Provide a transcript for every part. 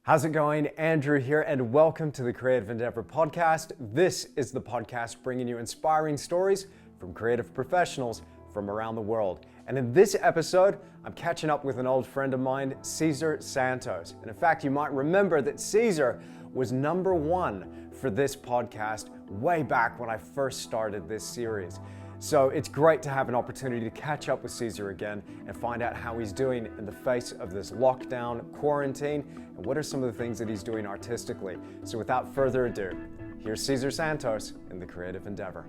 How's it going? Andrew here, and welcome to the Creative Endeavor podcast. This is the podcast bringing you inspiring stories from creative professionals from around the world. And in this episode, I'm catching up with an old friend of mine, Cesar Santos. And in fact, you might remember that Cesar was #1 for this podcast way back when I first started this series. So it's great to have an opportunity to catch up with Cesar again and find out how he's doing in the face of this lockdown, quarantine, and what are some of the things that he's doing artistically. So without further ado, here's Cesar Santos in the Creative Endeavor.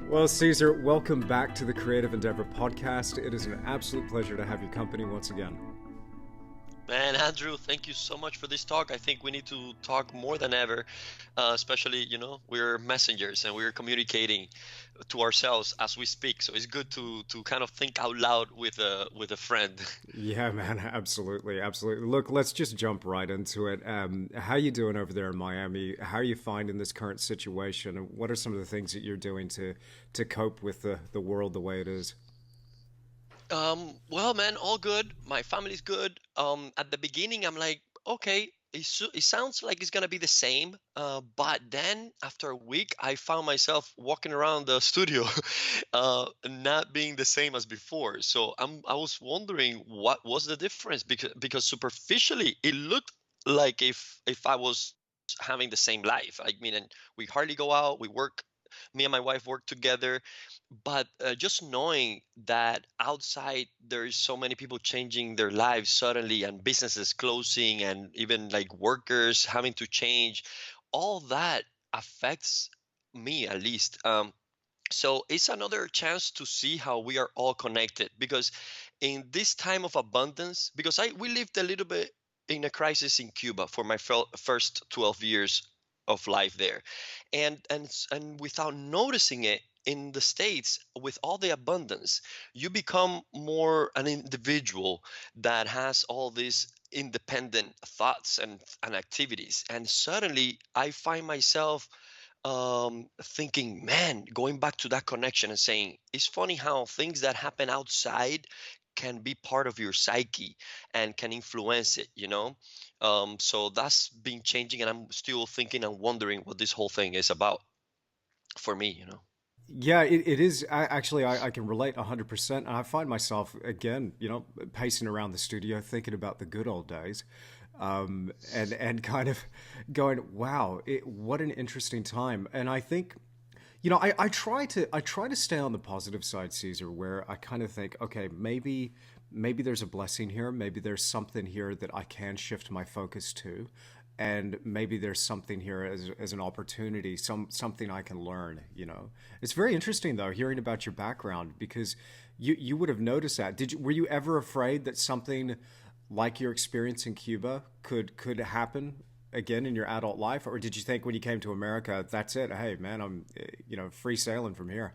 Well, Cesar, welcome back to the Creative Endeavor podcast. It is an absolute pleasure to have your company once again. Man, Andrew, thank you so much for this talk. I think we need to talk more than ever, especially, we're messengers and we're communicating to ourselves as we speak. So it's good to kind of think out loud with a friend. Yeah, man, absolutely. Look, let's just jump right into it. How you doing over there in Miami? How are you finding this current situation? And what are some of the things that you're doing to cope with the world the way it is? Well, man, all good. My family's good. At the beginning, I'm like, okay, it sounds like it's gonna be the same. But then after a week, I found myself walking around the studio, not being the same as before. So I was wondering what was the difference because superficially it looked like if I was having the same life. I mean, and we hardly go out. We work. Me and my wife work together, but just knowing that outside there is so many people changing their lives suddenly and businesses closing and even like workers having to change, all that affects me at least. So it's another chance to see how we are all connected because in this time of abundance, because I we lived a little bit in a crisis in Cuba for my first 12 years of life there, and without noticing it in the States with all the abundance, you become more an individual that has all these independent thoughts and activities, and suddenly I find myself thinking, man, going back to that connection and saying, it's funny how things that happen outside can be part of your psyche and can influence it. So that's been changing, and I'm still thinking and wondering what this whole thing is about for me. Yeah, it is. I can relate 100%. And I find myself, again, pacing around the studio thinking about the good old days, and kind of going, wow, what an interesting time. And I think, I try to stay on the positive side, Caesar, where I kind of think, okay, maybe there's a blessing here. Maybe there's something here that I can shift my focus to. And maybe there's something here as an opportunity, something I can learn. It's very interesting though hearing about your background, because you would have noticed that. Were you ever afraid that something like your experience in Cuba could happen again in your adult life, or did you think when you came to America, that's it? Hey, man, I'm free sailing from here.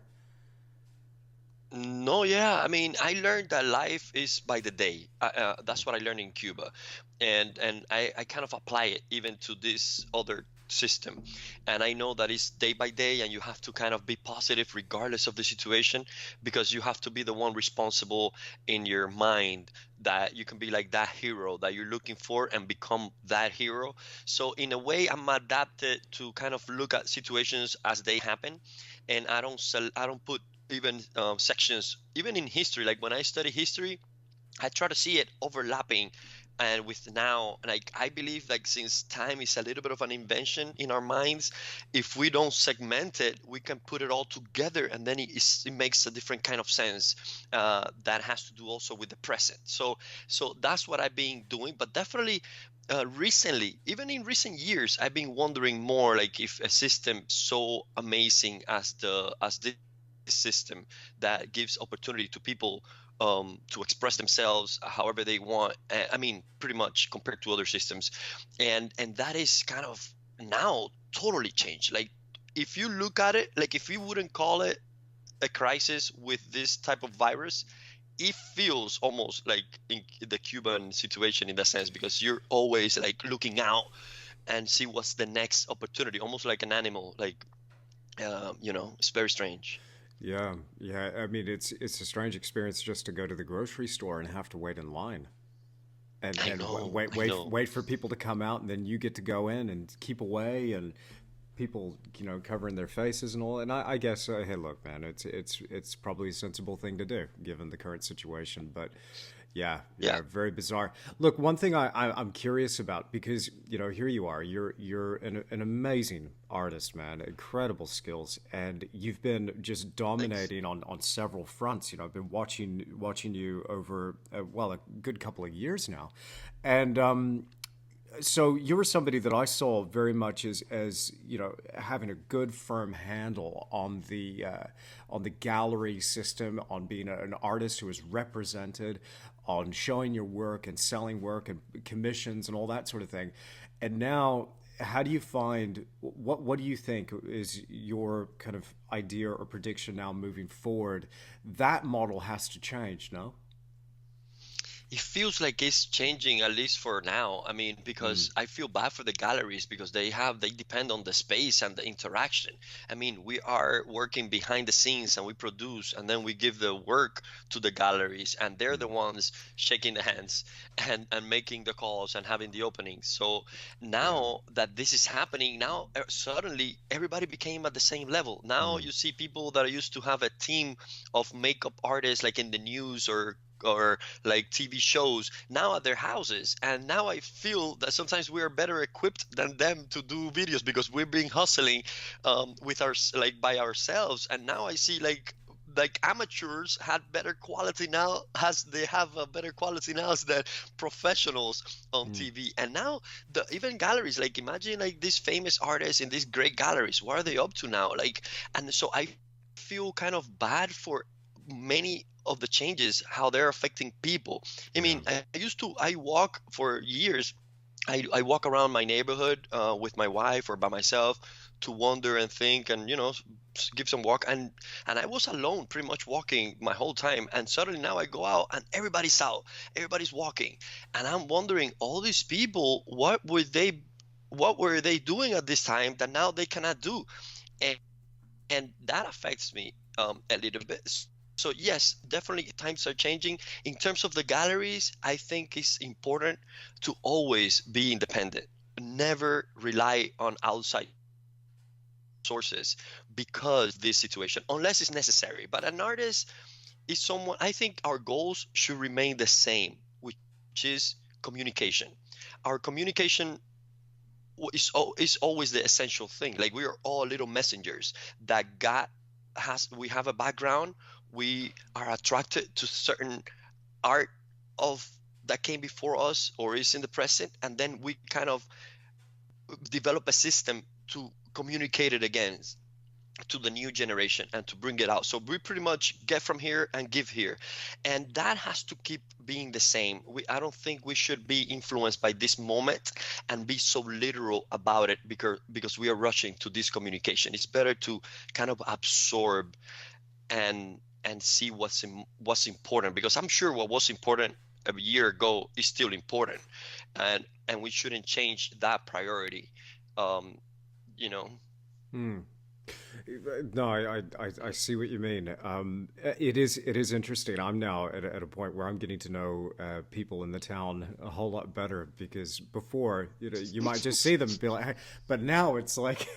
No, yeah. I mean, I learned that life is by the day. That's what I learned in Cuba, and I kind of apply it even to this other system. And I know that it's day by day, and you have to kind of be positive regardless of the situation, because you have to be the one responsible in your mind that you can be like that hero that you're looking for and become that hero. So in a way, I'm adapted to kind of look at situations as they happen, and I don't put even sections even in history. Like when I study history, I try to see it overlapping and with now. Like I believe, like since time is a little bit of an invention in our minds, if we don't segment it, we can put it all together, and then it makes a different kind of sense that has to do also with the present. So that's what I've been doing, but definitely. Recently, even in recent years, I've been wondering more, like if a system so amazing as this system that gives opportunity to people to express themselves however they want. I mean, pretty much compared to other systems, and that is kind of now totally changed. Like if you look at it, like if you wouldn't call it a crisis with this type of virus, it feels almost like in the Cuban situation in that sense, because you're always like looking out and see what's the next opportunity, almost like an animal. Like, it's very strange. Yeah, yeah. I mean, it's a strange experience just to go to the grocery store and have to wait in line, I and know, wait I know. wait for people to come out, and then you get to go in and keep away, and people covering their faces and all. And I guess hey, look, man, it's probably a sensible thing to do given the current situation, but. Yeah, Yeah, yeah, very bizarre. Look, one thing I'm curious about because here you are, you're an amazing artist, man, incredible skills, and you've been just thanks. dominating on several fronts. I've been watching you over well a good couple of years now, and so you were somebody that I saw very much as having a good firm handle on the gallery system, on being an artist who is represented, on showing your work and selling work and commissions and all that sort of thing. And now, how do you find what do you think is your kind of idea or prediction now moving forward? That model has to change, no? It feels like it's changing, at least for now. I mean, Mm, because I feel bad for the galleries because they depend on the space and the interaction. I mean, we are working behind the scenes and we produce and then we give the work to the galleries, and they're the mm, ones shaking the hands and making the calls and having the openings. So yeah. now that this is happening, now suddenly everybody became at the same level. Now Mm, you see people that used to have a team of makeup artists like in the news or like TV shows now at their houses. And now I feel that sometimes we are better equipped than them to do videos because we've been hustling with our like by ourselves. And now I see like amateurs had better quality now as they have a better quality now than professionals on mm, TV. And now the even galleries, like imagine like these famous artists in these great galleries, what are they up to now? Like, and so I feel kind of bad for many of the changes how they're affecting people. I yeah. mean, I walk for years. I walk around my neighborhood with my wife or by myself to wander and think and give some walk, and I was alone pretty much walking my whole time, and suddenly now I go out and everybody's out, everybody's walking, and I'm wondering all these people what were they doing at this time that now they cannot do, and that affects me a little bit. So yes, definitely times are changing. In terms of the galleries, I think it's important to always be independent. Never rely on outside sources because this situation, unless it's necessary. But an artist is someone. I think our goals should remain the same, which is communication. Our communication is always the essential thing. Like we are all little messengers that God has. We have a background. We are attracted to certain art of that came before us or is in the present, and then we kind of develop a system to communicate it again to the new generation and to bring it out. So we pretty much get from here and give here. And that has to keep being the same. I don't think we should be influenced by this moment and be so literal about it because we are rushing to this communication. It's better to kind of absorb and see what's important, because I'm sure what was important a year ago is still important, and we shouldn't change that priority. Um, you know. Mm. No, I see what you mean. It is interesting. I'm now at a point where I'm getting to know people in the town a whole lot better because before you might just see them and be like, hey, but now it's like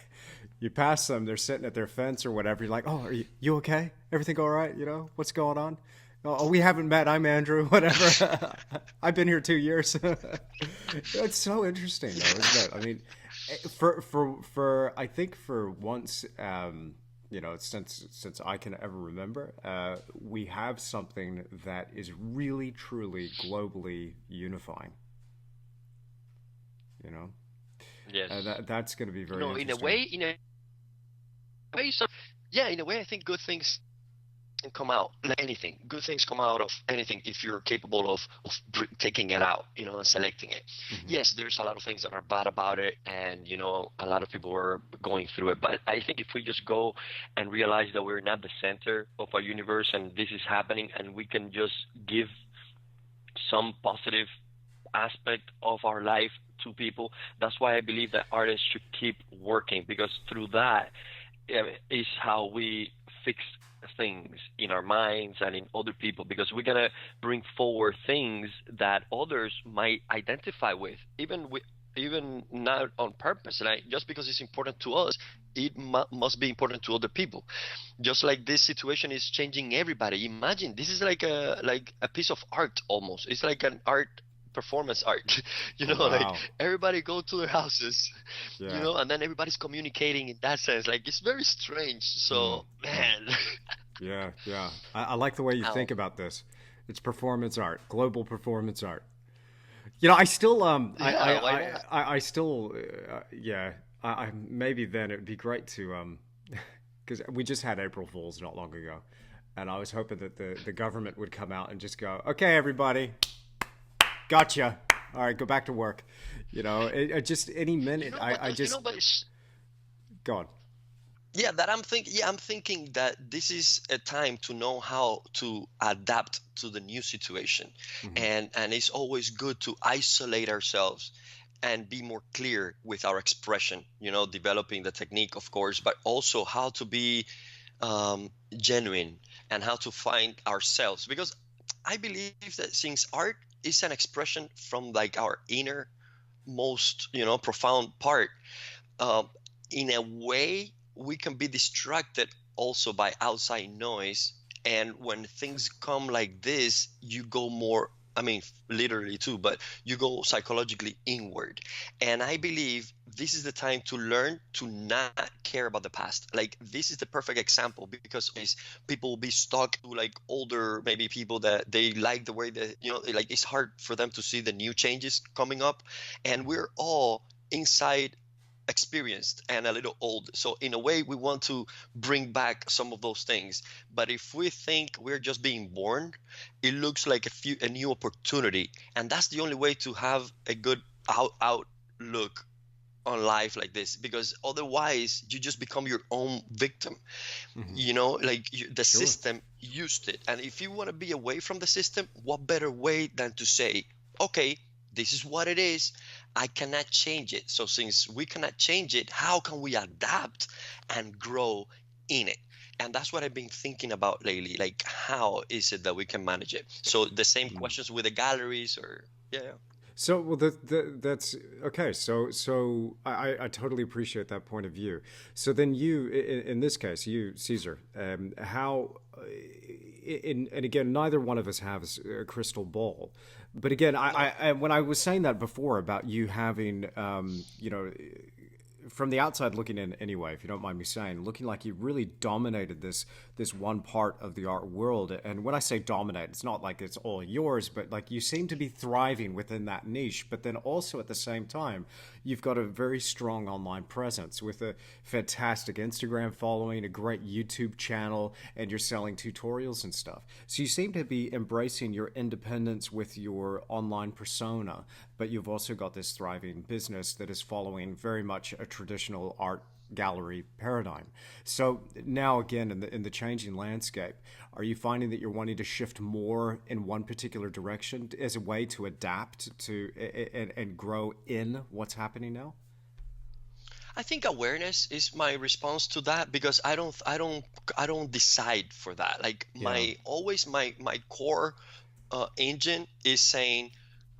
you pass them, they're sitting at their fence or whatever. You're like, oh, are you okay? Everything all right? What's going on? Oh, we haven't met. I'm Andrew. Whatever. I've been here 2 years. It's so interesting, though, isn't it? I mean, for I think for once, since I can ever remember, we have something that is really truly globally unifying. You know, Yes. that's going to be very In a interesting. way, so yeah, in a way, I think good things can come out. Like anything, good things come out of anything if you're capable of taking it out, and selecting it. Hmm. Yes, there's a lot of things that are bad about it, and a lot of people are going through it. But I think if we just go and realize that we're not the center of our universe, and this is happening, and we can just give some positive aspect of our life to people. That's why I believe that artists should keep working, because through that is how we fix things in our minds and in other people, because we're gonna bring forward things that others might identify with, even not on purpose. Like, just because it's important to us, it must be important to other people. Just like this situation is changing everybody. Imagine this is like a piece of art almost. It's like an art performance art. Oh, Like wow. everybody go to their houses, Yeah. and then everybody's communicating in that sense. Like, it's very strange. Mm, So, mm. man. Yeah, yeah. I like the way you think um, about this. It's performance art, global performance art. I still, yeah, why not? I still, yeah. Maybe then it'd be great to, because we just had April Fools not long ago, and I was hoping that the government would come out and just go, okay, everybody, gotcha. All right, go back to work. Just any minute, I just But go on. I'm thinking that this is a time to know how to adapt to the new situation. Hmm. And it's always good to isolate ourselves and be more clear with our expression, developing the technique, of course, but also how to be genuine, and how to find ourselves. Because I believe that since art is an expression from like our inner most, profound part, um, in a way we can be distracted also by outside noise. And when things come like this, you go more, I mean, literally too, but you go psychologically inward. And I believe this is the time to learn to not care about the past. Like, this is the perfect example, because is people will be stuck to like older maybe people that they like the way that, like, it's hard for them to see the new changes coming up. And we're all inside experienced and a little old. So in a way, we want to bring back some of those things. But if we think we're just being born, it looks like a new opportunity, and that's the only way to have a good outlook on life like this. Because otherwise, you just become your own victim. Hmm. Like, the Sure. system used it, and if you want to be away from the system, what better way than to say, okay, this is what it is, I cannot change it. So since we cannot change it, how can we adapt and grow in it? And that's what I've been thinking about lately. Like, how is it that we can manage it? So the same questions with the galleries, or yeah. So, well, that's okay. So I totally appreciate that point of view. So then you, in this case, you, Caesar, how, and again, neither one of us has a crystal ball, but again, No. when I was saying that before about you having, from the outside looking in anyway, if you don't mind me saying, looking like you really dominated this one part of the art world. And when I say dominate, it's not like it's all yours, but like you seem to be thriving within that niche. But then also at the same time, you've got a very strong online presence with a fantastic Instagram following, a great YouTube channel, and you're selling tutorials and stuff. So you seem to be embracing your independence with your online persona, but you've also got this thriving business that is following very much a traditional art gallery paradigm. So now again in the changing landscape, are you finding that you're wanting to shift more in one particular direction as a way to adapt to and grow in what's happening now? I think awareness is my response to that, because I don't decide for that. Like, Yeah. my core engine is saying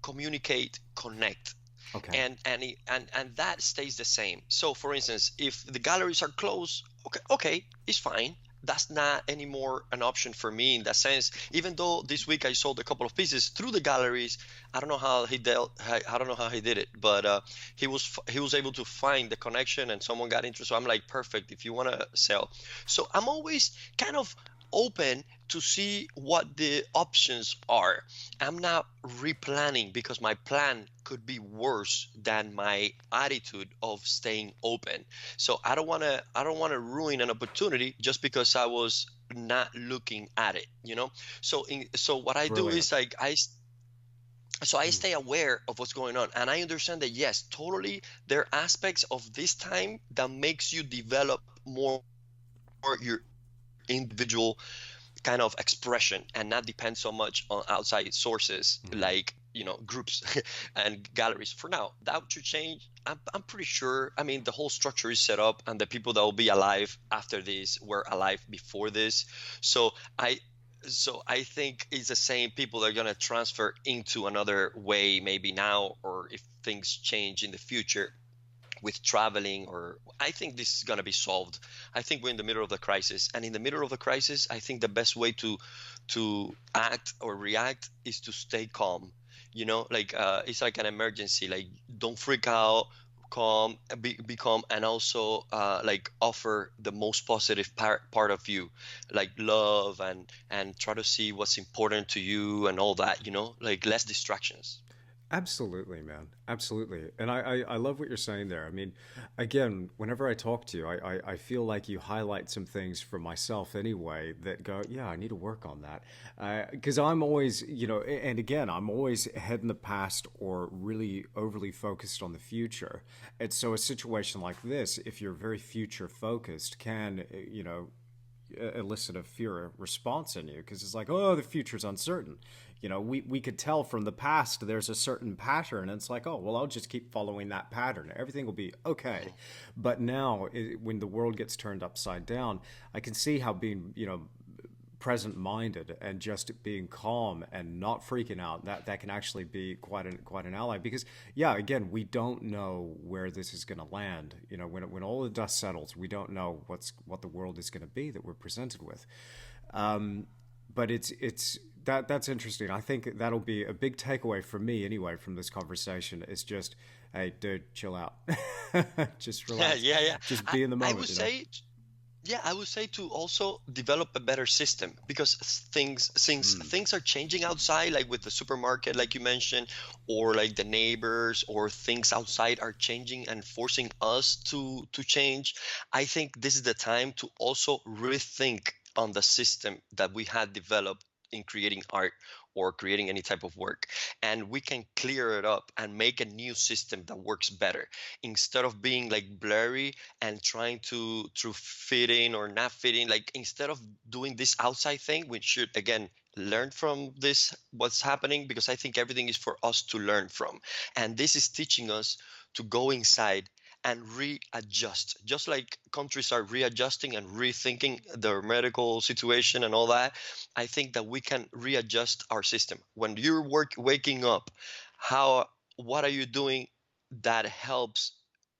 communicate, connect, Okay. and that stays the same. So for instance, if the galleries are closed, okay, it's fine. That's not anymore an option for me in that sense. Even though this week I sold a couple of pieces through the galleries, I don't know how he dealt. I don't know how he did it, but he was able to find the connection, and someone got interested. So I'm like, perfect. If you want to sell, so I'm always kind of open to see what the options are. I'm not replanning, because my plan could be worse than my attitude of staying open. So I don't want to ruin an opportunity just because I was not looking at it, So what I do is Brilliant. like I Mm. stay aware of what's going on, and I understand that, yes, totally, there are aspects of this time that makes you develop more your individual kind of expression and not depend so much on outside sources, Mhm. like groups and galleries. For now, that should change. I'm pretty sure. I mean, the whole structure is set up, and the people that will be alive after this were alive before this. So I I think it's the same people that are going to transfer into another way, maybe now, or if things change in the future with traveling, or I think this is going to be solved. I think we're in the middle of the crisis, and in the middle of the crisis, I think the best way to act or react is to stay calm. Like, it's like an emergency. Like, don't freak out, calm, be calm, and also like offer the most positive part of you, like love, and try to see what's important to you and all that, like less distractions. Absolutely, man. Absolutely. And I love what you're saying there. I mean, again, whenever I talk to you, I feel like you highlight some things for myself anyway that go, yeah, I need to work on that. Because I'm always, and again, I'm always head in the past or really overly focused on the future. And so a situation like this, if you're very future focused, can, elicit a fear response in you because it's like, oh, the future's uncertain. We could tell from the past there's a certain pattern. And it's like, oh, well, I'll just keep following that pattern. Everything will be okay. But now, when the world gets turned upside down, I can see how being, present minded and just being calm and not freaking out, that can actually be quite an ally. Because yeah, again, we don't know where this is going to land. When all the dust settles, we don't know what the world is going to be that we're presented with. But that's interesting. I think that'll be a big takeaway for me anyway from this conversation. Is just, hey, dude, chill out, just relax, Yeah, yeah. just I, be in the I moment. would say, yeah, I would say to also develop a better system, because things are changing outside, like with the supermarket, like you mentioned, or like the neighbors, or things outside are changing and forcing us to change. I think this is the time to also rethink on the system that we had developed in creating art or creating any type of work, and we can clear it up and make a new system that works better, instead of being like blurry and trying to fit in or not fit in. Like, instead of doing this outside thing, we should again learn from this, what's happening, because I think everything is for us to learn from, and this is teaching us to go inside and readjust, just like countries are readjusting and rethinking their medical situation and all that. I think that we can readjust our system. When you're waking up, how what are you doing that helps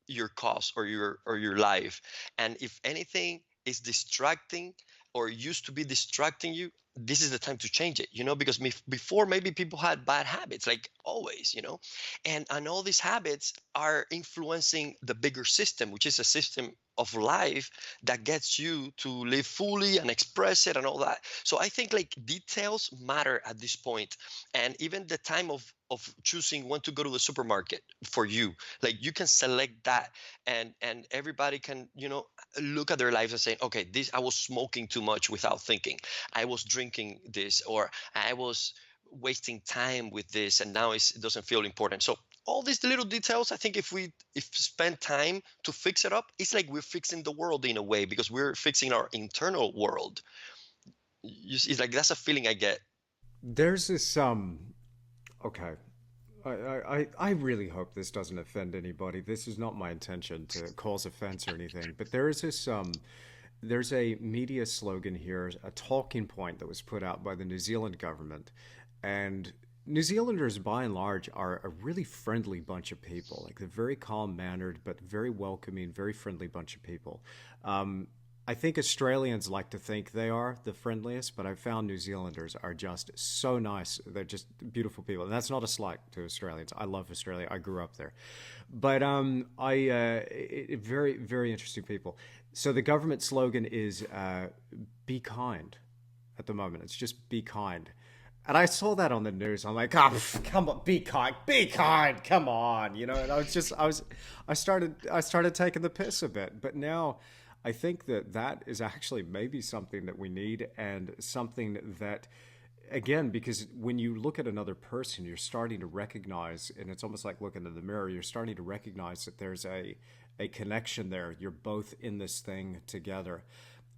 your cause or your life? And if anything is distracting or used to be distracting you, this is the time to change it, because before, maybe people had bad habits, like always, and all these habits are influencing the bigger system, which is a system of life that gets you to live fully and express it and all that. So I think like details matter at this point, and even the time of choosing when to go to the supermarket for you, like you can select that, and everybody can, look at their lives and say, okay, this, I was smoking too much without thinking, I was drinking this, or I was wasting time with this, and now it doesn't feel important. So all these little details, I think if spend time to fix it up, it's like we're fixing the world in a way, because we're fixing our internal world. It's like, that's a feeling I get. There's this okay. I really hope this doesn't offend anybody. This is not my intention to cause offense or anything, but there's a media slogan here, a talking point that was put out by the New Zealand government, and New Zealanders by and large are a really friendly bunch of people. Like, they're very calm mannered, but very welcoming, very friendly bunch of people. Um, I think Australians like to think they are the friendliest, but I've found New Zealanders are just so nice. They're just beautiful people. And that's not a slight to Australians. I love Australia. I grew up there. But very, very interesting people. So the government slogan is be kind at the moment. It's just be kind. And I saw that on the news. I'm like, oh, come on, be kind, come on, And I started taking the piss a bit. But now, I think that is actually maybe something that we need, and something that, again, because when you look at another person, you're starting to recognize, and it's almost like looking in the mirror. You're starting to recognize that there's a connection there. You're both in this thing together.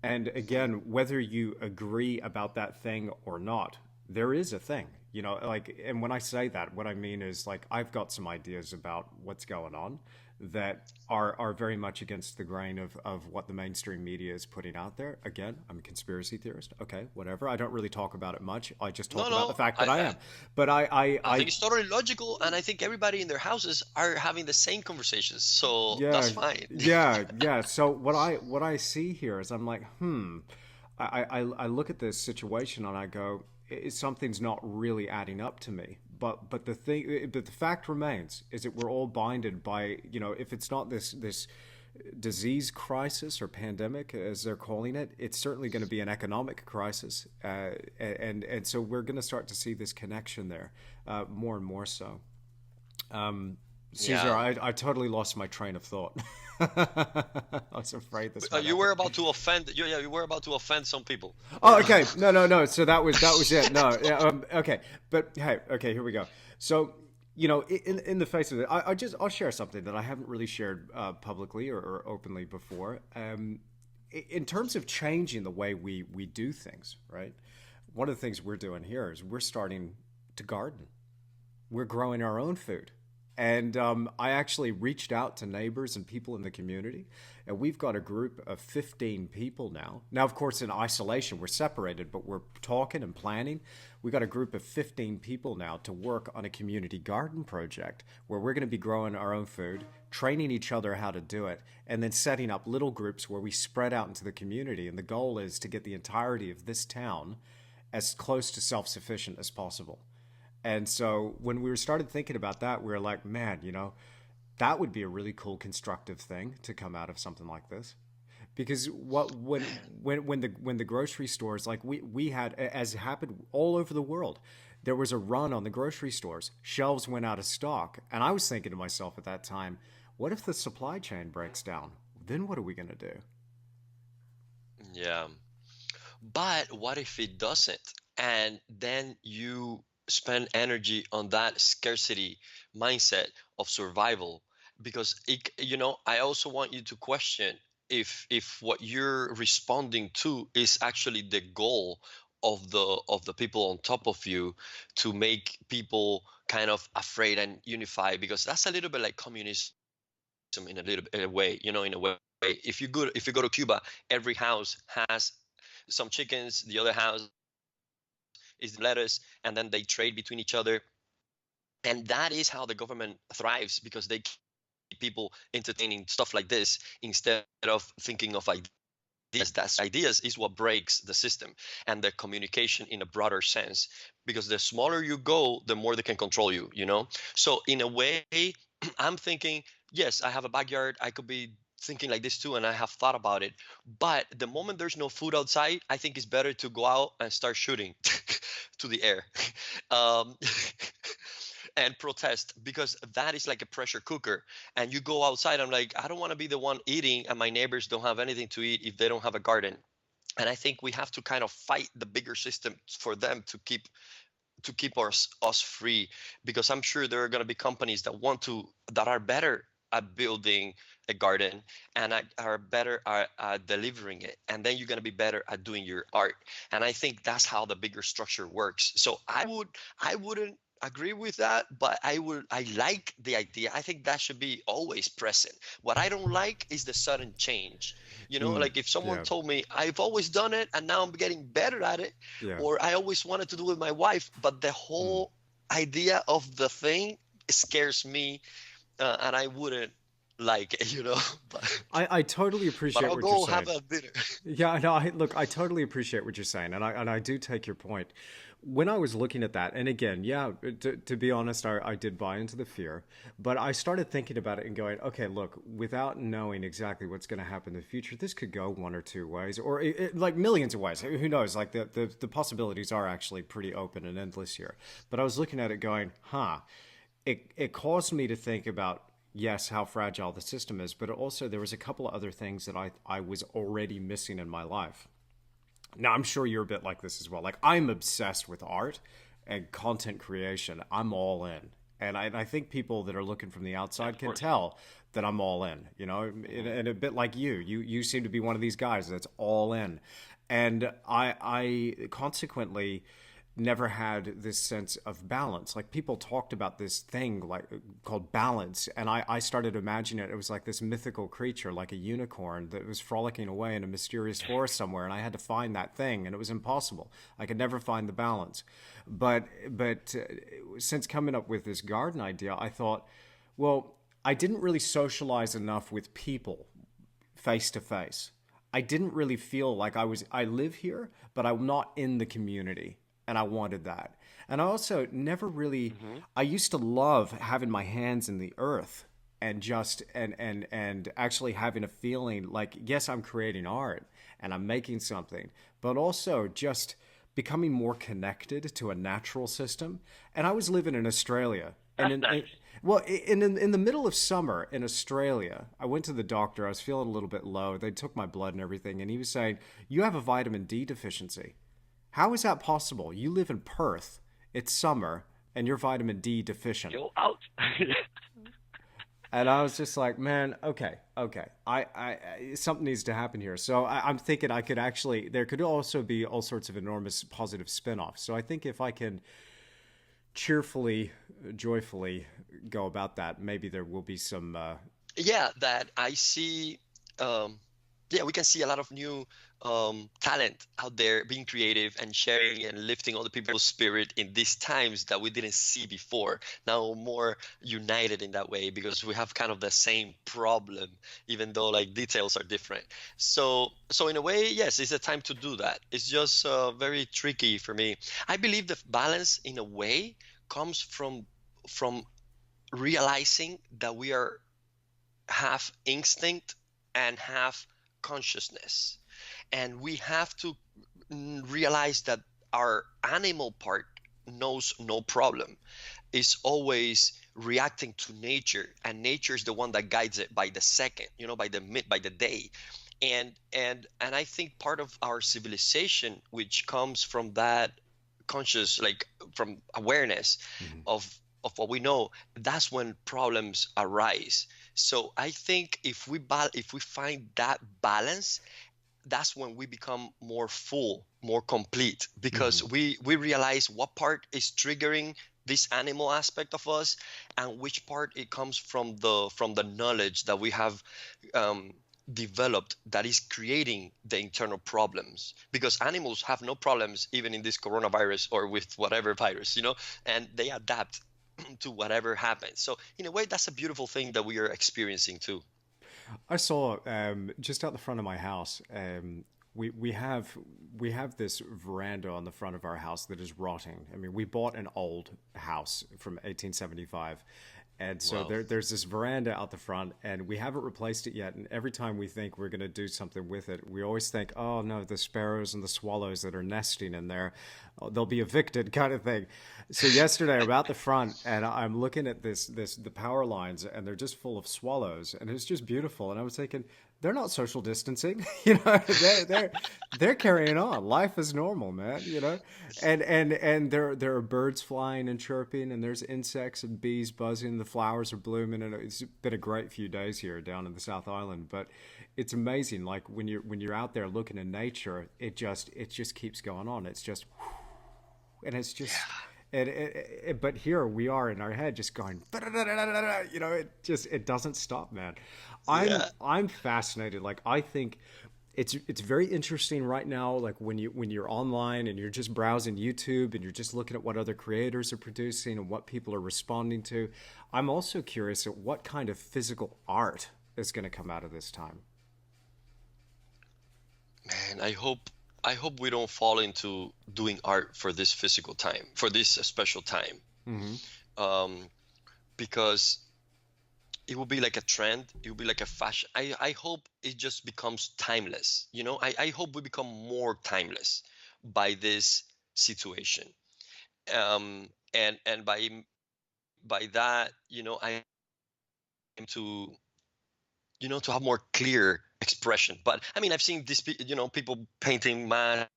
And again, whether you agree about that thing or not, there is a thing, like, and when I say that, what I mean is like I've got some ideas about what's going on that are very much against the grain of what the mainstream media is putting out there. Again, I'm a conspiracy theorist. Okay, whatever. I don't really talk about it much. I just No, talk about the no, fact that I am. But I think it's totally logical, and I think everybody in their houses are having the same conversations, so that's yeah, fine. yeah. So what I see here is I'm like, I look at this situation and I go, something's not really adding up to me. But the fact remains is that we're all binded by, if it's not this disease crisis or pandemic as they're calling it, it's certainly going to be an economic crisis, and so we're going to start to see this connection there, more and more so. Caesar, Yeah. I totally lost my train of thought. I was afraid this might You happen. were about to offend. Yeah, you were about to offend some people. Oh, okay. No, no, no. So that was it. No, yeah, okay. But hey, okay, here we go. So, in the face of it, I'll share something that I haven't really shared publicly or openly before. In terms of changing the way we do things, right? One of the things we're doing here is we're starting to garden. We're growing our own food. And I actually reached out to neighbors and people in the community. And we've got a group of 15 people now. Now, of course, in isolation, we're separated, but we're talking and planning. We got a group of 15 people now to work on a community garden project where we're going to be growing our own food, training each other how to do it, and then setting up little groups where we spread out into the community. And the goal is to get the entirety of this town as close to self sufficient as possible. And so when we started thinking about that, we were like, man, that would be a really cool constructive thing to come out of something like this. Because when the grocery stores, like we had, as happened all over the world, there was a run on the grocery stores. Shelves went out of stock, and I was thinking to myself at that time, what if the supply chain breaks down? Then what are we going to do? Yeah. But what if it doesn't? And then you spend energy on that scarcity mindset of survival, because I also want you to question if what you're responding to is actually the goal of the people on top of you, to make people kind of afraid and unify, because that's a little bit like communism in a little bit a way, in a way. If you go to Cuba, every house has some chickens, the other house is lettuce, and then they trade between each other. And that is how the government thrives, because they keep people entertaining stuff like this instead of thinking of ideas. That's ideas is what breaks the system and the communication in a broader sense, because the smaller you go, the more they can control you. So in a way, I'm thinking, yes, I have a backyard, I could be thinking like this too, and I have thought about it. But the moment there's no food outside, I think it's better to go out and start shooting to the air. um, and protest, because that is like a pressure cooker. And you go outside, I'm like, I don't want to be the one eating and my neighbors don't have anything to eat if they don't have a garden. And I think we have to kind of fight the bigger system for them to keep us free, because I'm sure there are going to be companies that are better at building a garden, and are better at delivering it, and then you're going to be better at doing your art. And I think that's how the bigger structure works. So I wouldn't agree with that, but I like the idea. I think that should be always present. What I don't like is the sudden change. Mm, Like if someone yeah, told me I've always done it and now I'm getting better at it, yeah. or I always wanted to do it with my wife, but the Mm. whole idea of the thing scares me, and I wouldn't like it, but I totally appreciate I'll what you're go have saying. a dinner. Yeah, no, look, I totally appreciate what you're saying, and I do take your point. When I was looking at that, and again, yeah, to be honest, I did buy into the fear, but I started thinking about it and going, okay, look, without knowing exactly what's going to happen in the future, this could go one or two ways, or like millions of ways. Who knows? Like the possibilities are actually pretty open and endless here. But I was looking at it going, it caused me to think about, yes, how fragile the system is, but also there was a couple of other things that I was already missing in my life. Now, I'm sure you're a bit like this as well. Like, I'm obsessed with art and content creation. I'm all in. And I think people that are looking from the Yeah, outside of can course. tell that I'm all in, and a bit like you. You seem to be one of these guys that's all in. And I consequently, never had this sense of balance. Like people talked about this thing like called balance, and I started imagining it. It was like this mythical creature, like a unicorn that was frolicking away in a mysterious forest somewhere, and I had to find that thing, and it was impossible. I could never find the balance. But since coming up with this garden idea, I thought, well, I didn't really socialize enough with people face to face. I didn't really feel like I live here, but I'm not in the community, and I wanted that. And I also never really Hmm. I used to love having my hands in the earth and just and actually having a feeling like yes, I'm creating art and I'm making something, but also just becoming more connected to a natural system. And I was living in Australia, and That's nice. well, in the middle of summer in Australia, I went to the doctor. I was feeling a little bit low. They took my blood and everything, and he was saying, "You have a vitamin D deficiency. How is that possible? You live in Perth. It's summer, and you're vitamin D deficient." Go out. And I was just like, man, okay. Something needs to happen here. So I'm thinking I could actually, there could also be all sorts of enormous positive spin-offs. So I think if I can cheerfully, joyfully go about that, maybe there will be some. Yeah, that I see. Um, yeah, we can see a lot of new talent out there being creative and sharing and lifting other people's spirit in these times that we didn't see before. Now more united in that way because we have kind of the same problem, even though like details are different. So in a way, yes, it's a time to do that. It's just very tricky for me. I believe the balance in a way comes from realizing that we are have instinct and have consciousness. And we have to realize that our animal part knows no problem. It's always reacting to nature, and nature is the one that guides it by the second, by the minute, by the day. And I think part of our civilization, which comes from that conscious, like from awareness Mhm. of of what we know, that's when problems arise. So I think if we find that balance, that's when we become more full, more complete, because Mhm. we realize what part is triggering this animal aspect of us, and which part it comes from the knowledge that we have um, developed that is creating the internal problems. Because animals have no problems even in this coronavirus or with whatever virus, and they adapt to whatever happens. So in a way, that's a beautiful thing that we are experiencing too. I saw just out the front of my house. We have this veranda on the front of our house that is rotting. I mean, we bought an old house from 1875, and so Wow. there's this veranda out the front, and we haven't replaced it yet. And every time we think we're going to do something with it, we always think, "Oh no, the sparrows and the swallows that are nesting in there, oh, they'll be evicted," kind of thing. So yesterday, I'm out the front, and I'm looking at the power lines, and they're just full of swallows, and it's just beautiful. And I was thinking, they're not social distancing, they're carrying on. Life is normal, man. And there are birds flying and chirping, and there's insects and bees buzzing. The flowers are blooming, and it's been a great few days here down in the South Island. But it's amazing, like when you're out there looking at nature, it just keeps going on. It's just and it's just Yeah. but here we are in our head just going it doesn't stop, man. i'm Yeah. i'm fascinated. Like I think it's very interesting right now, like when you're online and you're just browsing YouTube and you're just looking at what other creators are producing and what people are responding to. I'm also curious at what kind of physical art is going to come out of this time. Man, I hope we don't fall into doing art for this physical time, for this special time. Hmm. Um, because it will be like a trend, it will be like a fashion. I hope it just becomes timeless. I hope we become more timeless by this situation. And by that, I aim to have more clear expression. But I mean, I've seen this, people painting masks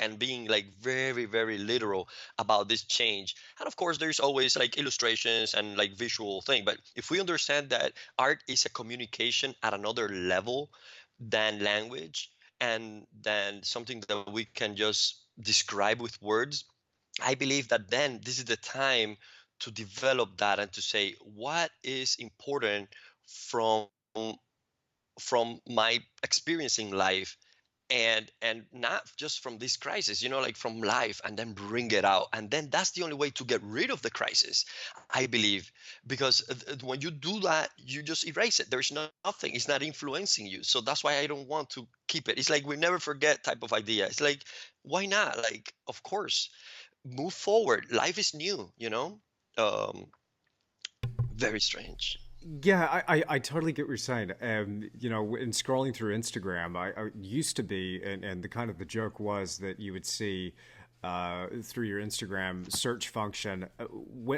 and being like very, very literal about this change. And of course, there's always like illustrations and like visual thing. But if we understand that art is a communication at another level than language, and than something that we can just describe with words, I believe that then this is the time to develop that and to say what is important from my experience in life, and not just from this crisis, like from life, and then bring it out, and then that's the only way to get rid of the crisis, I believe. Because when you do that, you just erase it. There's nothing, it's not influencing you. So that's why I don't want to keep it. It's like we never forget type of idea. It's like, why not? Like, of course, move forward, life is new, um very strange. Yeah, I totally get what you're saying. In scrolling through Instagram, I used to be, and the kind of the joke was that you would see through your Instagram search function,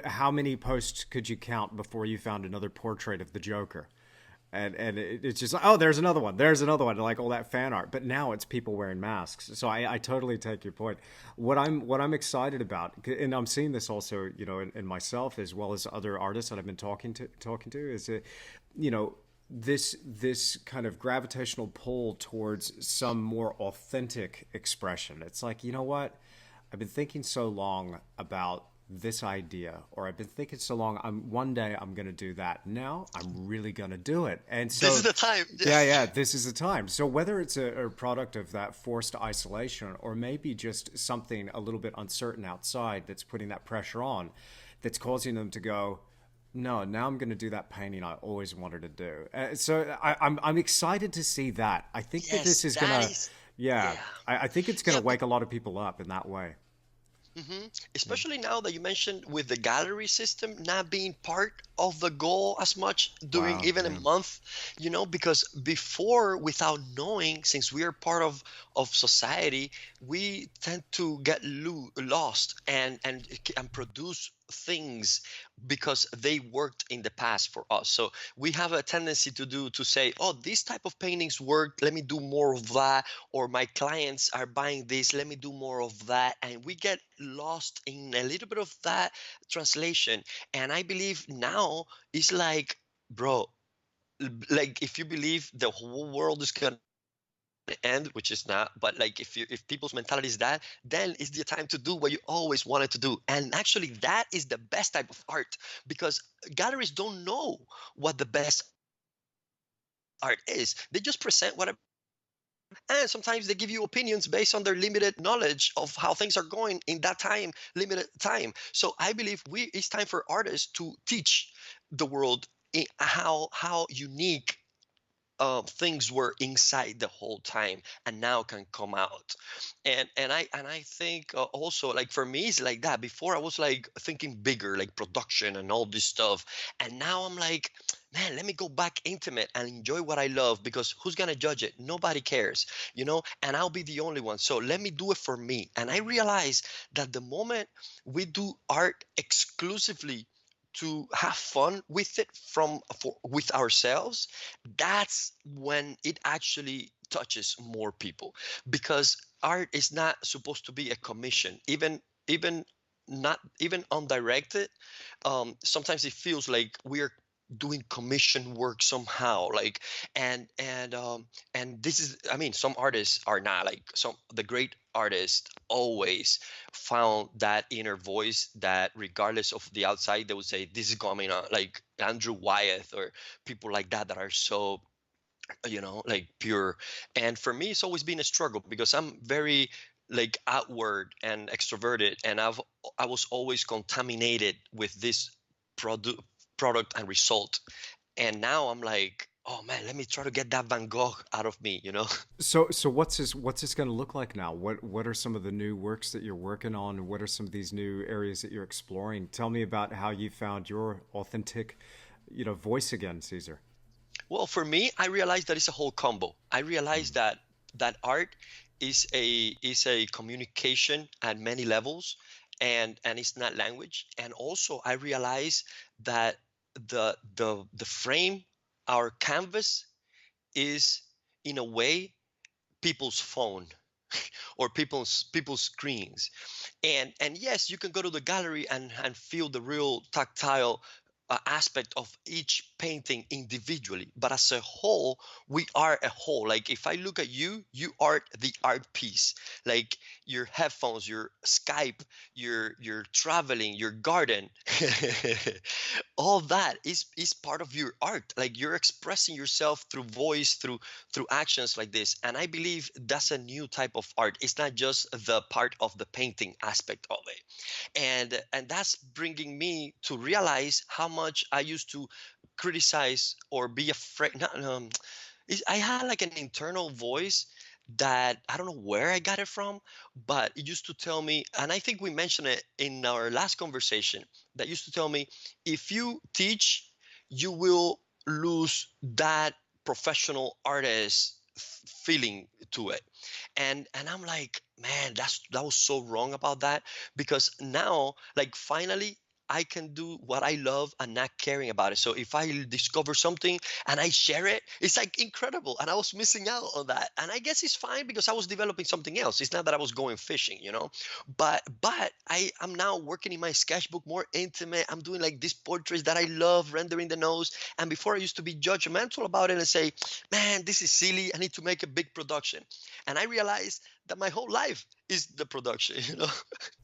how many posts could you count before you found another portrait of the Joker? And it's just like, oh, there's another one, like all that fan art. But now it's people wearing masks. So I totally take your point. What I'm excited about, and I'm seeing this also, in myself as well as other artists that I've been talking to, is that, you know, this kind of gravitational pull towards some more authentic expression. It's like, you know what? I've been thinking so long about this idea, or I've been thinking so long, one day I'm going to do that. Now I'm really going to do it. And This is so the time. yeah, this is the time. So whether it's a product of that forced isolation, or maybe just something a little bit uncertain outside that's putting that pressure on, that's causing them to go, no, now I'm going to do that painting I always wanted to do. So I'm excited to see that. I think that this Yes, is going that to, is. yeah, Yeah. I think it's going Yeah, to wake a lot of people up in that way. Yeah. especially now that you mentioned with the gallery system not being part of the goal as much during Wow. even a Yeah. month, because before, without knowing, since we are part of society, we tend to get lost and produce things because they worked in the past for us. So we have a tendency to say, oh, this type of paintings worked, let me do more of that, or my clients are buying this, let me do more of that, and we get lost in a little bit of that translation. And I believe now it's like, bro, like if you believe the whole world is gonna end, which is not, but like if people's mentality is that, then it's the time to do what you always wanted to do. And actually that is the best type of art, because galleries don't know what the best art is. They just present whatever, and sometimes they give you opinions based on their limited knowledge of how things are going in that time, limited time. So I believe it's time for artists to teach the world how unique things were inside the whole time and now can come out. And I think also, like, for me it's like that. Before I was like thinking bigger, like production and all this stuff, and now I'm like, man, let me go back intimate and enjoy what I love, because who's gonna judge it? Nobody cares, and I'll be the only one. So let me do it for me. And I realize that the moment we do art exclusively to have fun with it with ourselves, that's when it actually touches more people. Because art is not supposed to be a commission, even not even undirected. Sometimes it feels like we're doing commission work somehow, like, and this is, I mean, some artists are not like, some the great artists always found that inner voice that regardless of the outside they would say this is coming on, like Andrew Wyeth or people like that that are so, like, pure. And for me it's always been a struggle, because I'm very like outward and extroverted, and I was always contaminated with this product product and result. And now I'm like, oh man, let me try to get that Van Gogh out of me. So what's this going to look like now? What are some of the new works that you're working on? What are some of these new areas that you're exploring? Tell me about how you found your authentic, voice again, Caesar. Well, for me, I realized that it's a whole combo. I realized Mm. that art is a communication at many levels, and it's not language. And also, I realized that the frame, our canvas, is in a way people's phone or people's screens. And yes, you can go to the gallery and feel the real tactile aspect of each painting individually, but as a whole, we are a whole. Like if I look at you, you are the art piece. Like your headphones, your Skype, your traveling, your garden, all that is part of your art. Like you're expressing yourself through voice, through actions like this. And I believe that's a new type of art. It's not just the part of the painting aspect of it. And that's bringing me to realize how much I used to criticize or be afraid. Not, I had like an internal voice that I don't know where I got it from, but it used to tell me, and I think we mentioned it in our last conversation, that used to tell me, if you teach, you will lose that professional artist feeling to it. And I'm like, man, that was so wrong about that, because now, like, finally I can do what I love and not caring about it. So if I discover something and I share it, it's like incredible. And I was missing out on that. And I guess it's fine because I was developing something else. It's not that I was going fishing, you know. But I'm now working in my sketchbook more intimate. I'm doing like these portraits that I love, rendering the nose. And before I used to be judgmental about it and say, man, this is silly. I need to make a big production. And I realized that my whole life is the production, you know.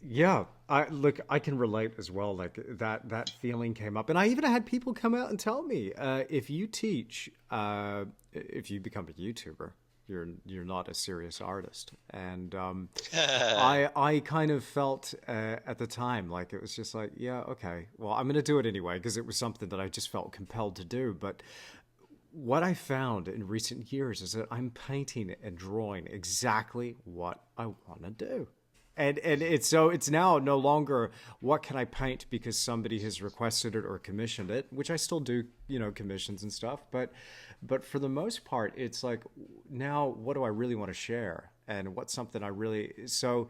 Yeah, I look, I can relate as well. Like that feeling came up, and I even had people come out and tell me, if you teach, if you become a YouTuber, you're not a serious artist. And I kind of felt at the time like it was just like, yeah, okay, well, I'm gonna do it anyway because it was something that I just felt compelled to do. But what I found in recent years is that I'm painting and drawing exactly what I want to do. And it's now no longer what can I paint because somebody has requested it or commissioned it, which I still do, commissions and stuff, but for the most part it's like, now what do I really want to share, and what's something I really, so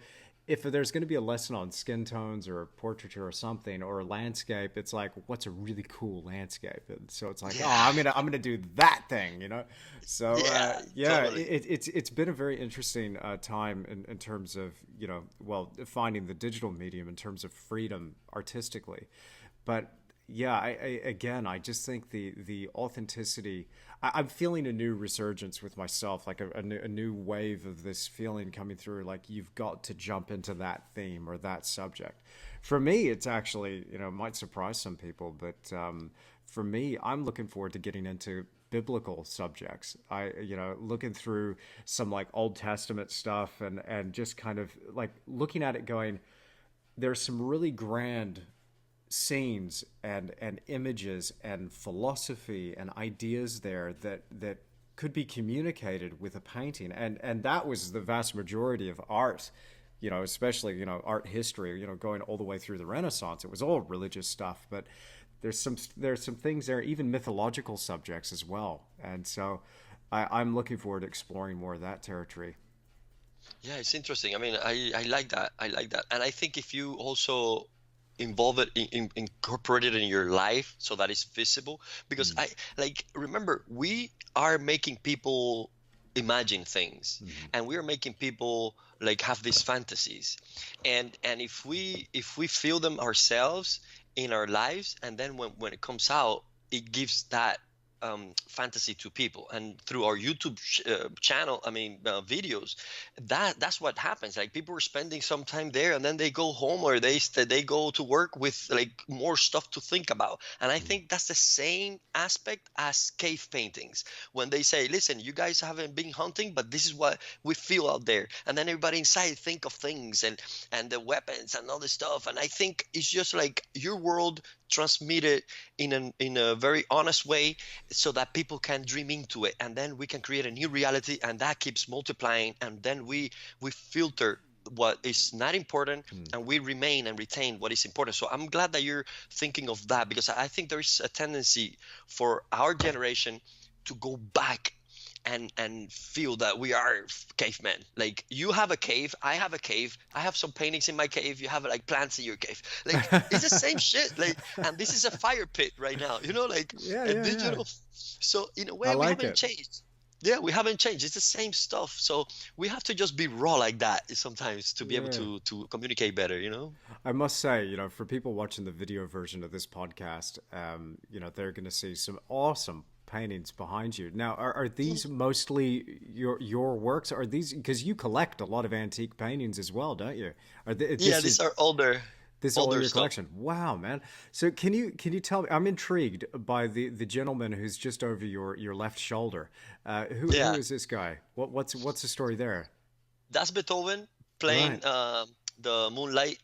if there's going to be a lesson on skin tones or portraiture or something or a landscape, it's like, what's a really cool landscape? And so it's like, oh, Yeah, I'm gonna do that thing. So yeah, yeah, totally. it's been a very interesting time in terms of well, finding the digital medium in terms of freedom artistically, but yeah, again, I just think the authenticity. I'm feeling a new resurgence with myself, like a new wave of this feeling coming through. Like you've got to jump into that theme or that subject. For me, it's actually, might surprise some people, but for me, I'm looking forward to getting into biblical subjects. Looking through some like Old Testament stuff and just kind of like looking at it, going, there's some really grand scenes and images and philosophy and ideas there that could be communicated with a painting, and that was the vast majority of art, especially art history, going all the way through the Renaissance. It was all religious stuff, but there's some things there, even mythological subjects as well, and so I'm looking forward to exploring more of that territory. Yeah, it's interesting. I mean, I like that. I like that. And I think if you also involve it incorporate it in your life so that it's visible, because Mm. I like, remember, we are making people imagine things, Mhm. and we are making people like have these fantasies, and if we feel them ourselves in our lives, and then when it comes out, it gives that fantasy to people. And through our YouTube channel, I mean, videos, that's what happens. Like people are spending some time there, and then they go home, or they go to work with like more stuff to think about. And I Mm. think that's the same aspect as cave paintings, when they say, listen, you guys haven't been hunting, but this is what we feel out there. And then everybody inside think of things, and the weapons and all this stuff. And I think it's just like your world transmitted in a very honest way, so that people can dream into it, and then we can create a new reality, and that keeps multiplying. And then we filter what is not important, Mm. and we remain and retain what is important. So I'm glad that you're thinking of that, because I think there is a tendency for our generation to go back and feel that we are cavemen. Like you have a cave, I have a cave, I have some paintings in my cave, you have like plants in your cave. Like it's the same shit. Like, and this is a fire pit right now, like Yeah, a yeah, yeah. digital. So in a I way we like haven't it. changed. Yeah, we haven't changed. It's the same stuff. So we have to just be raw like that sometimes to be able Yeah. to communicate better, you know? I must say, for people watching the video version of this podcast, they're going to see some awesome paintings behind you. Now, are these mostly your works? Are these because you collect a lot of antique paintings as well, don't you? Yeah, This these is are this is all older your stuff. collection? Wow, man! So can you tell me? I'm intrigued by the gentleman who's just over your left shoulder. Who Yeah, is this guy? What's the story there? that's Beethoven Right. playing the Moonlight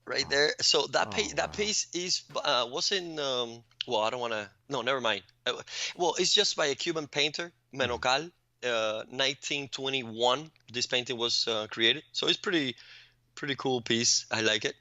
right there. So Oh that wow. piece is was in well, I don't want to. No, never mind. Well, it's just by a Cuban painter, Mhm. Menocal. 1921. This painting was created, so it's pretty cool piece. I like it.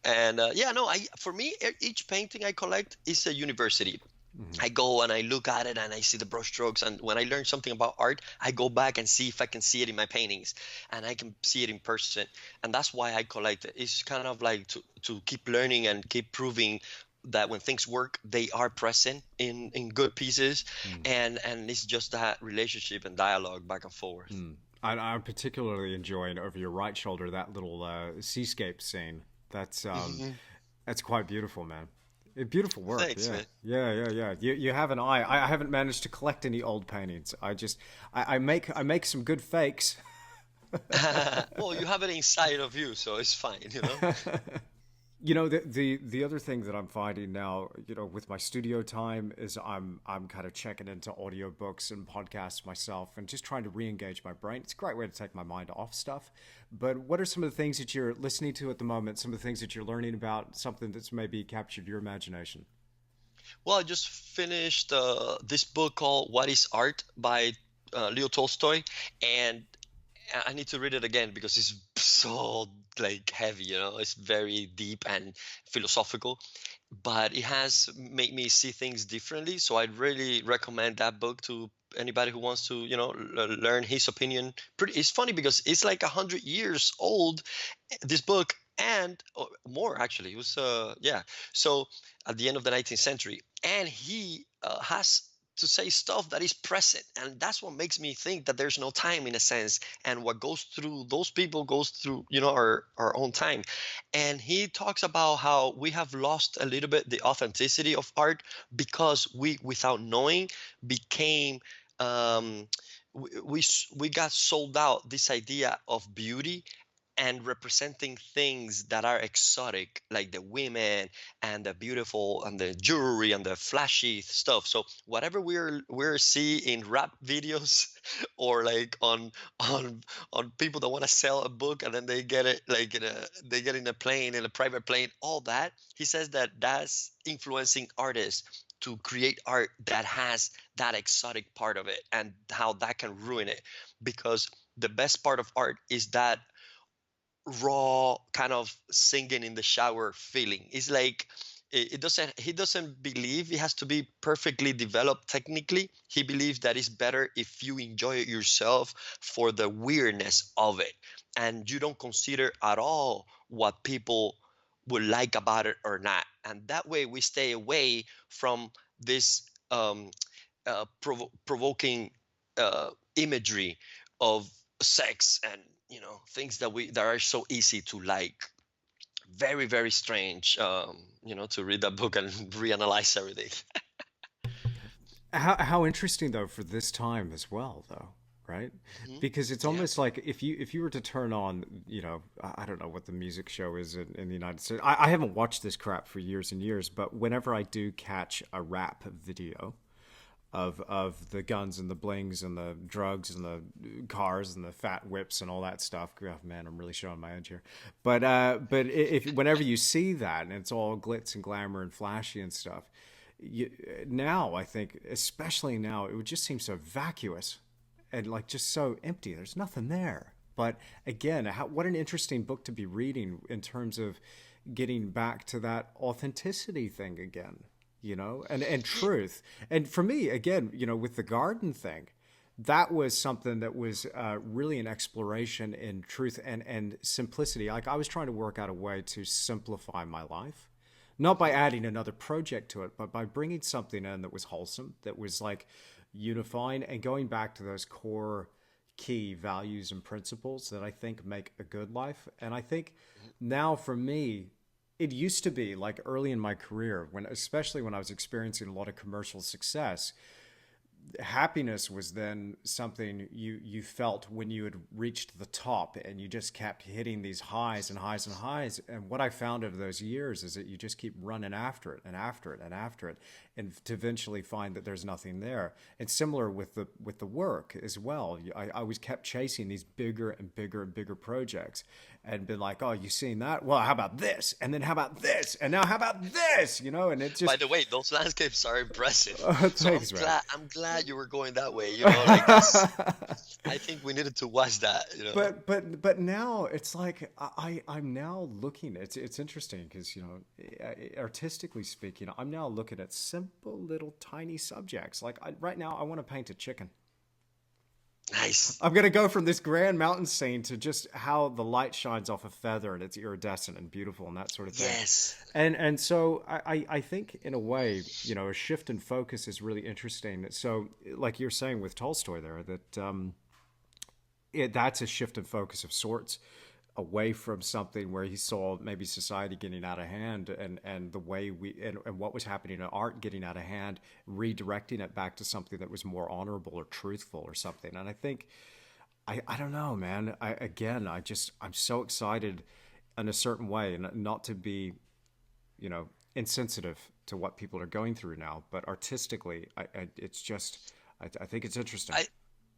And yeah, no, I for me each painting I collect is a university. Mhm. I go and I look at it and I see the brushstrokes. And when I learn something about art, I go back and see if I can see it in my paintings and I can see it in person. And that's why I collect it. It's kind of like to keep learning and keep proving that when things work, they are present in good pieces. Mm. And it's just that relationship and dialogue back and forth. Mm. I'm particularly enjoying over your right shoulder that little seascape scene. Mhm. That's quite beautiful, man. Beautiful work, Thanks, yeah, man. yeah. You have an eye. I haven't managed to collect any old paintings. I make some good fakes. Well, you have it inside of you, so it's fine, you know? The other thing that I'm finding now, with my studio time is I'm kind of checking into audiobooks and podcasts myself and just trying to re-engage my brain. It's a great way to take my mind off stuff. But what are some of the things that you're listening to at the moment? Some of the things that you're learning about, something that's maybe captured your imagination? Well, I just finished this book called What is Art by Leo Tolstoy, and I need to read it again because it's so like heavy, you know, it's very deep and philosophical, but it has made me see things differently. So I'd really recommend that book to anybody who wants to, learn his opinion. Pretty, it's funny because it's like 100 years old, this book, and or more actually. It was yeah. So at the end of the 19th century, and he has to say stuff that is present, and that's what makes me think that there's no time in a sense, and what goes through those people goes through our own time. And he talks about how we have lost a little bit the authenticity of art because we, without knowing, became um we got sold out this idea of beauty and representing things that are exotic, like the women and the beautiful and the jewelry and the flashy stuff. So whatever we're see in rap videos or like on on people that want to sell a book and then they get it like they get in a plane, in a private plane, all that, he says that that's influencing artists to create art that has that exotic part of it, and how that can ruin it, because the best part of art is that raw kind of singing in the shower feeling. It's like it doesn't, he doesn't believe it has to be perfectly developed technically. He believes that it's better if you enjoy it yourself for the weirdness of it, and you don't consider at all what people would like about it or not. And that way we stay away from this provoking imagery of sex and things that we that are so easy to like. Very very strange, to read that book and reanalyze everything. How interesting though for this time as well, though, right? Hmm. Because it's Yeah. almost like if you were to turn on, I don't know what the music show is in the United States. I haven't watched this crap for years and years, but whenever I do catch a rap video of the guns and the blings and the drugs and the cars and the fat whips and all that stuff. Oh, man, I'm really showing my age here. But if whenever you see that and it's all glitz and glamour and flashy and stuff, you, now I think, especially now, it would just seem so vacuous and like just so empty. There's nothing there. But again, what an interesting book to be reading in terms of getting back to that authenticity thing again, and Ye- truth. And for me, again, with the garden thing, that was something that was really an exploration in truth and simplicity. Like I was trying to work out a way to simplify my life, not by mhm. adding another project to it, but by bringing something in that was wholesome, that was like, unifying and going back to those core key values and principles that I think make a good life. And I think now for me, it used to be like early in my career, when especially when I was experiencing a lot of commercial success, happiness was then something you felt when you had reached the top, and you just kept hitting these highs and highs and highs. And what I found over those years is that you just keep running after it and after it and after it, and to eventually find that there's nothing there. And similar with the work as well. I always kept chasing these bigger and bigger and bigger projects, and been like, oh, you seen that? Well, how about this? And then how about this? And now how about this? And it just. By the way, those landscapes are impressive. So Thanks, man. I'm glad you were going that way. Like that's. I think we needed to watch that. But now it's like I'm now looking. It's interesting because artistically speaking, I'm now looking at simple little tiny subjects. Like right now, I want to paint a chicken. Nice. I'm gonna go from this grand mountain scene to just how the light shines off a feather and it's iridescent and beautiful and that sort of thing. Yes. And so I think in a way, a shift in focus is really interesting. So like you're saying with Tolstoy there, that that's a shift in focus of sorts, away from something where he saw maybe society getting out of hand, and the way and what was happening in art getting out of hand, redirecting it back to something that was more honorable or truthful or something. And I think, I don't know, man. I'm so excited in a certain way, and not to be, insensitive to what people are going through now, but artistically, I think it's interesting.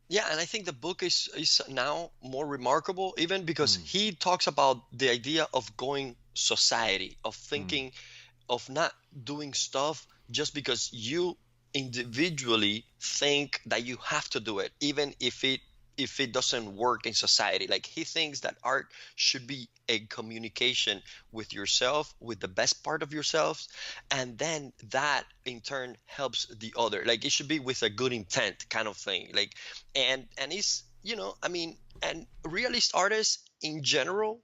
Yeah, and I think the book is now more remarkable, even because he talks about the idea of going society, of thinking, of not doing stuff just because you individually think that you have to do it, even if it doesn't work in society. Like, he thinks that art should be a communication with yourself, with the best part of yourself, and then that in turn helps the other. Like, it should be with a good intent kind of thing. Like, and it's, and realist artists in general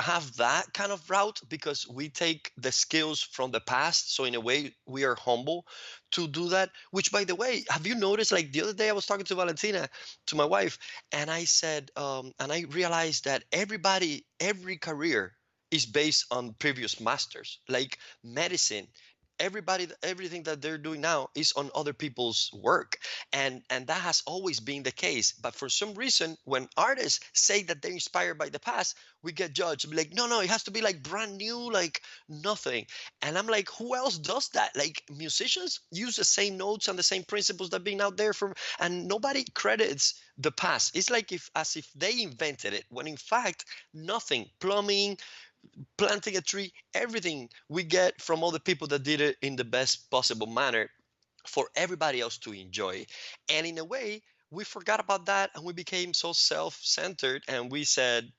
have that kind of route, because we take the skills from the past. So in a way, we are humble to do that. Which, by the way, have you noticed, like the other day I was talking to Valentina, to my wife, and I said, and I realized that every career is based on previous masters. Like medicine, everything that they're doing now is on other people's work, and that has always been the case. But for some reason, when artists say that they're inspired by the past, we get judged. Like, no, it has to be like brand new, like nothing. And I'm like, who else does that? Like, musicians use the same notes and the same principles that have been out there and nobody credits the past. It's like as if they invented it, when in fact nothing. Plumbing, planting a tree, everything we get from all the people that did it in the best possible manner for everybody else to enjoy. And in a way, we forgot about that, and we became so self-centered, and we said,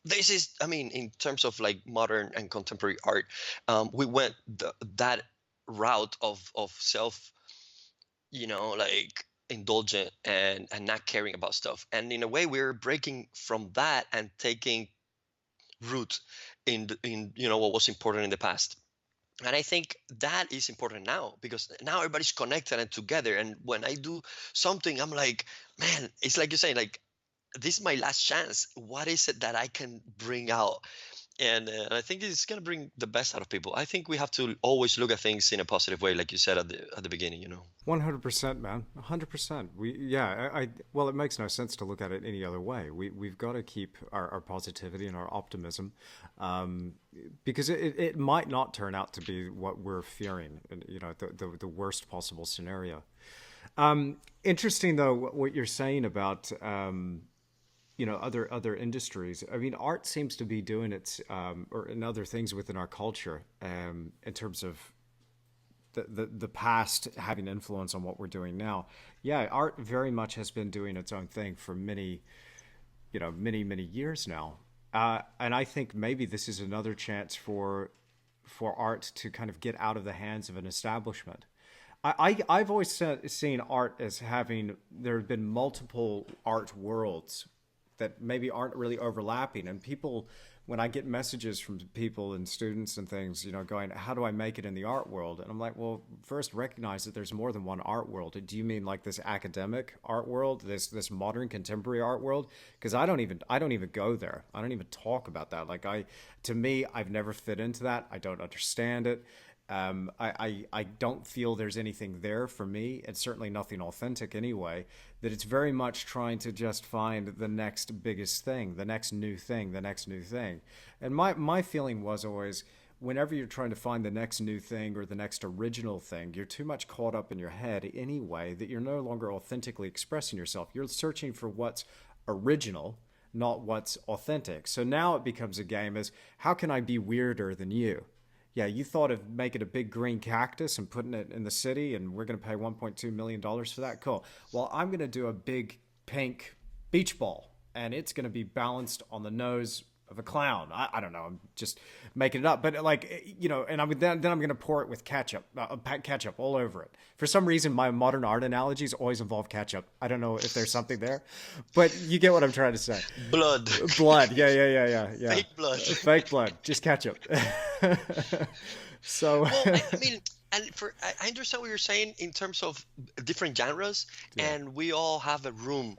this is, in terms of like modern and contemporary art, we went that route of self, like indulgent and not caring about stuff. And in a way, we're breaking from that and taking root in what was important in the past. And I think that is important now, because now everybody's connected and together. And when I do something, I'm like, man, it's like you say, like, this is my last chance. What is it that I can bring out? And I think it's going to bring the best out of people. I think we have to always look at things in a positive way, like you said at the beginning. 100%, man. 100%. Well, it makes no sense to look at it any other way. We've got to keep our positivity and our optimism, because it might not turn out to be what we're fearing, the worst possible scenario. Interesting, though, what you're saying about other industries. Art seems to be doing its or in other things within our culture, in terms of the past having influence on what we're doing now. Yeah, art very much has been doing its own thing for many years now, and I think maybe this is another chance for art to kind of get out of the hands of an establishment. I've always seen art as there have been multiple art worlds that maybe aren't really overlapping, and people when I get messages from people and students and things, going, how do I make it in the art world? And I'm like, well, first recognize that there's more than one art world. Do you mean like this academic art world, this modern contemporary art world? Because I don't even go there. I don't even talk about that. Like to me, I've never fit into that. I don't understand it. I don't feel there's anything there for me. It's certainly nothing authentic anyway. That it's very much trying to just find the next biggest thing, the next new thing, the next new thing. And my feeling was always, whenever you're trying to find the next new thing or the next original thing, you're too much caught up in your head anyway that you're no longer authentically expressing yourself. You're searching for what's original, not what's authentic. So now it becomes a game as, how can I be weirder than you? Yeah, you thought of making a big green cactus and putting it in the city, and we're going to pay $1.2 million for that? Cool. Well, I'm going to do a big pink beach ball, and it's going to be balanced on the nose of a clown. I don't know. I'm just making it up. But and then I'm going to pour it with ketchup all over it. For some reason, my modern art analogies always involve ketchup. I don't know if there's something there, but you get what I'm trying to say. Blood. Blood. Yeah. Fake blood. Fake blood. Just ketchup. So. Well, I mean, and I understand what you're saying in terms of different genres, Yeah. and we all have a room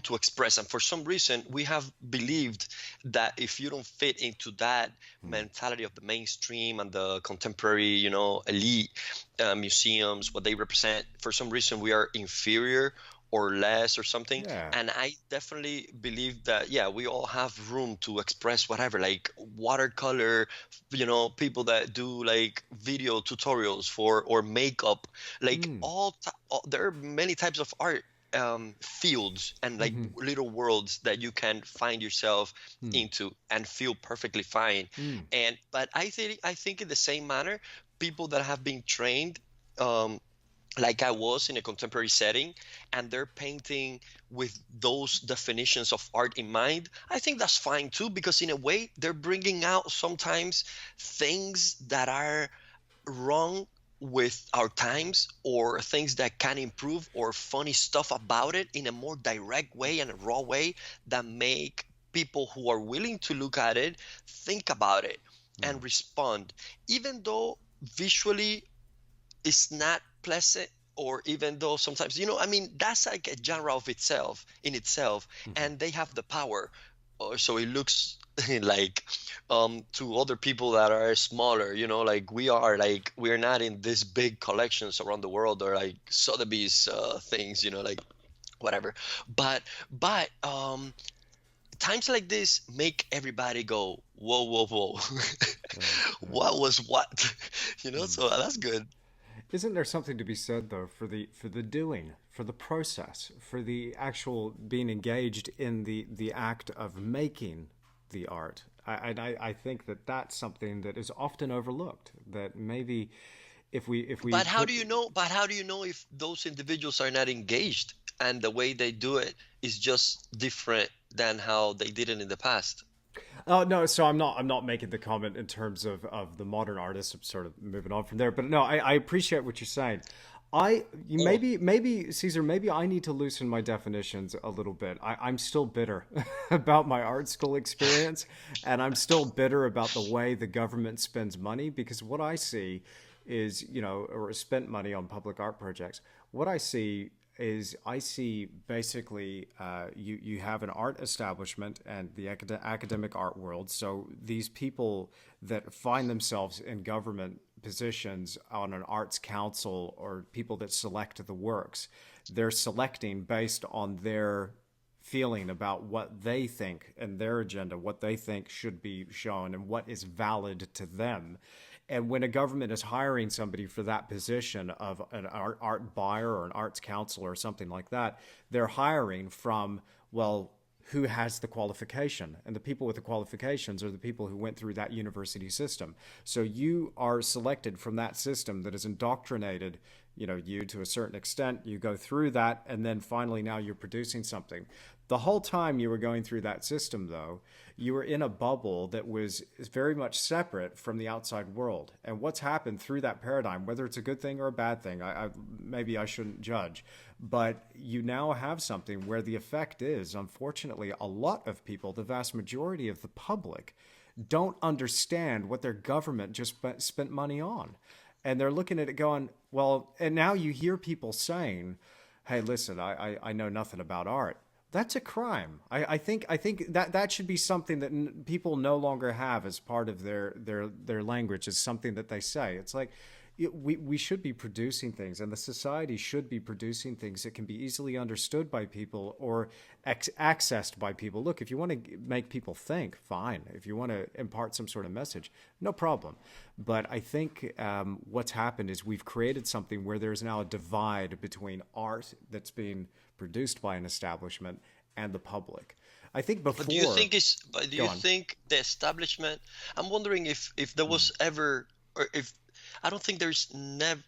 to express, and for some reason we have believed that if you don't fit into that mentality of the mainstream and the contemporary elite museums, what they represent, for some reason we are inferior or less or something. Yeah. And I definitely believe that, yeah, we all have room to express whatever, like watercolor, people that do like video tutorials or makeup, like there are many types of art fields and like little worlds that you can find yourself into and feel perfectly fine. But I think in the same manner, people that have been trained like I was in a contemporary setting, and they're painting with those definitions of art in mind, I think that's fine too, because in a way they're bringing out sometimes things that are wrong with our times, or things that can improve, or funny stuff about it in a more direct way and a raw way that make people who are willing to look at it think about it and respond, even though visually it's not pleasant, or even though sometimes that's like a genre of itself in itself, and they have the power, so it looks like to other people that are smaller, like we're not in these big collections around the world, or like Sotheby's things, like whatever. But times like this make everybody go, whoa. What was what? So that's good. Isn't there something to be said though for the doing, for the process, for the actual being engaged in the act of making the art? I think that that's something that is often overlooked. That maybe if we But how do you know? But how do you know if those individuals are not engaged and the way they do it is just different than how they did it in the past? Oh no, so I'm not making the comment in terms of the modern artists. I'm sort of moving on from there, but no, I appreciate what you're saying. Maybe Caesar, maybe I need to loosen my definitions a little bit. I'm still bitter about my art school experience, and I'm still bitter about the way the government spends money, because what I see is, or spent money on public art projects. What I see basically you have an art establishment and the academic art world. So these people that find themselves in government positions on an arts council, or people that select the works, they're selecting based on their feeling about what they think and their agenda, what they think should be shown and what is valid to them. And when a government is hiring somebody for that position of an art buyer or an arts council or something like that, they're hiring from, well, who has the qualification? And the people with the qualifications are the people who went through that university system. So you are selected from that system that has indoctrinated you to a certain extent, you go through that, and then finally now you're producing something. The whole time you were going through that system, though, you were in a bubble that was very much separate from the outside world. And what's happened through that paradigm, whether it's a good thing or a bad thing, maybe I shouldn't judge, but you now have something where the effect is, unfortunately, a lot of people, the vast majority of the public, don't understand what their government just spent money on. And they're looking at it going, well, and now you hear people saying, hey, listen, I know nothing about art. That's a crime. I think that should be something that people no longer have as part of their language, as something that they say. It's like we should be producing things, and the society should be producing things that can be easily understood by people or accessed by people. Look, if you want to make people think, fine. If you want to impart some sort of message, no problem. But I think what's happened is we've created something where there's now a divide between art that's being produced by an establishment and the public. I think But do you before, think but do go you on. think the establishment, I'm wondering if there was ever, or if, I don't think there's never,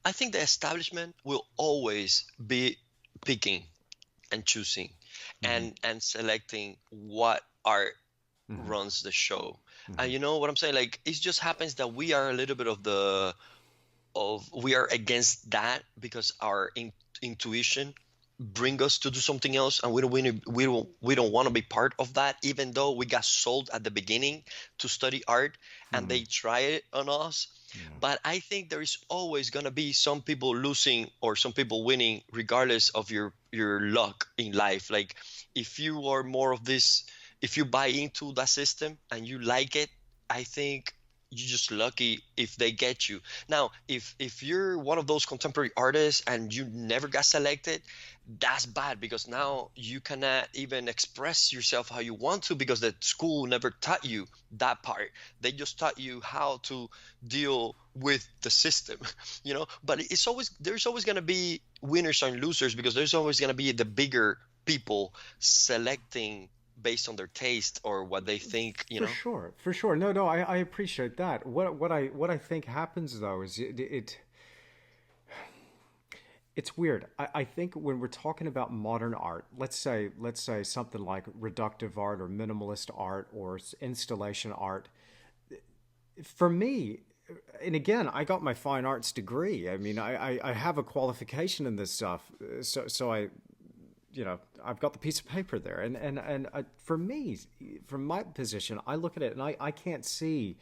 I think the establishment will always be picking and choosing Mm-hmm, and selecting what art mm-hmm, runs the show. And mm-hmm, you know what I'm saying? Like, it just happens that we are a little bit of the of we are against that because our intuition bring us to do something else, and we don't want to be part of that, even though we got sold at the beginning to study art and mm-hmm. they try it on us. Yeah. But I think there is always going to be some people losing or some people winning regardless of your luck in life. Like, if you are more of this, if you buy into that system and you like it, I think you're just lucky if they get you. Now, if you're one of those contemporary artists and you never got selected, that's bad, because now you cannot even express yourself how you want to, because the school never taught you that part. They just taught you how to deal with the system, But there's always going to be winners and losers, because there's always going to be the bigger people selecting based on their taste or what they think, For sure, for sure. No, no, I appreciate that. What I think happens though is it's weird. I think when we're talking about modern art, let's say something like reductive art or minimalist art or installation art, for me, and again, I got my fine arts degree. I mean, I have a qualification in this stuff, so I've got the piece of paper there, and for me, from my position, I look at it and I can't see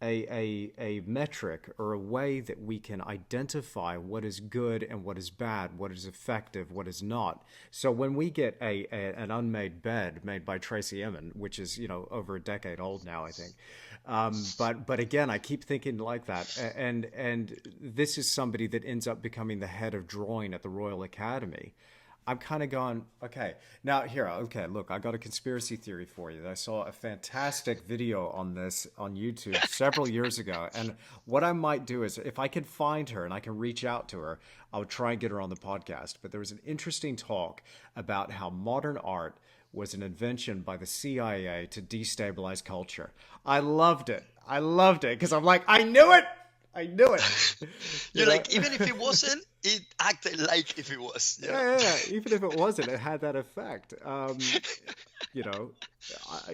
a metric or a way that we can identify what is good and what is bad, what is effective, what is not. So when we get an unmade bed made by Tracy Emin, which is over a decade old now, I think. But again, I keep thinking like that, and this is somebody that ends up becoming the head of drawing at the Royal Academy. I'm kind of going, okay, now here, okay, look, I got a conspiracy theory for you. I saw a fantastic video on this on YouTube several years ago. And what I might do is, if I can find her and I can reach out to her, I'll try and get her on the podcast. But there was an interesting talk about how modern art was an invention by the CIA to destabilize culture. I loved it. I loved it because I'm like, I knew it. I knew it. You You're know? like, even if it wasn't, it acted like if it was. Yeah. Even if it wasn't, it had that effect. You know,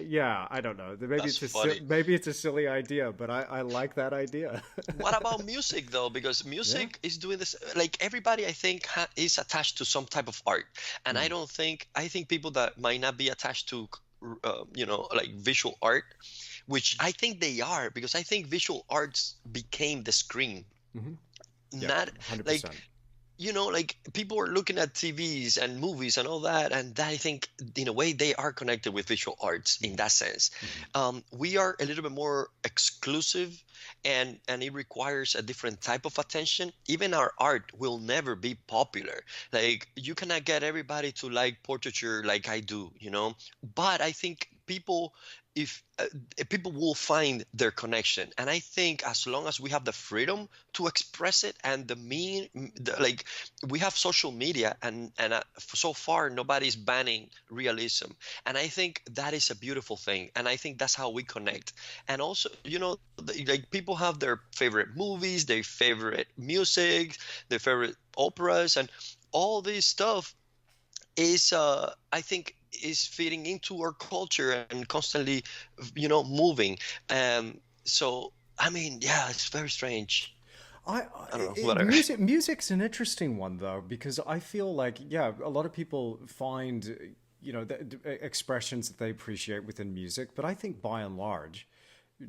yeah. I don't know. Maybe That's funny. maybe it's a silly idea, but I like that idea. What about music though? Because Yeah. music is doing this. Like, everybody, I think, is attached to some type of art, and Mm, I think people that might not be attached to, like visual art, which I think they are, because I think visual arts became the screen, hmm. Yep. not like, 100%. like, people are looking at TVs and movies and all that, and that, I think, in a way, they are connected with visual arts in that sense. Hmm. We are a little bit more exclusive, and it requires a different type of attention. Even our art will never be popular. Like, you cannot get everybody to like portraiture like I do, But I think people if people will find their connection. And I think as long as we have the freedom to express it, and like, we have social media, and so far nobody's banning realism, and I think that is a beautiful thing, and I think that's how we connect. And also, like, people have their favorite movies, their favorite music, their favorite operas, and all this stuff is, I think, is fitting into our culture and constantly, moving. So I mean, yeah, it's very strange. I don't know, whatever. Music's an interesting one though, because I feel like, yeah, a lot of people find, expressions that they appreciate within music, but I think by and large,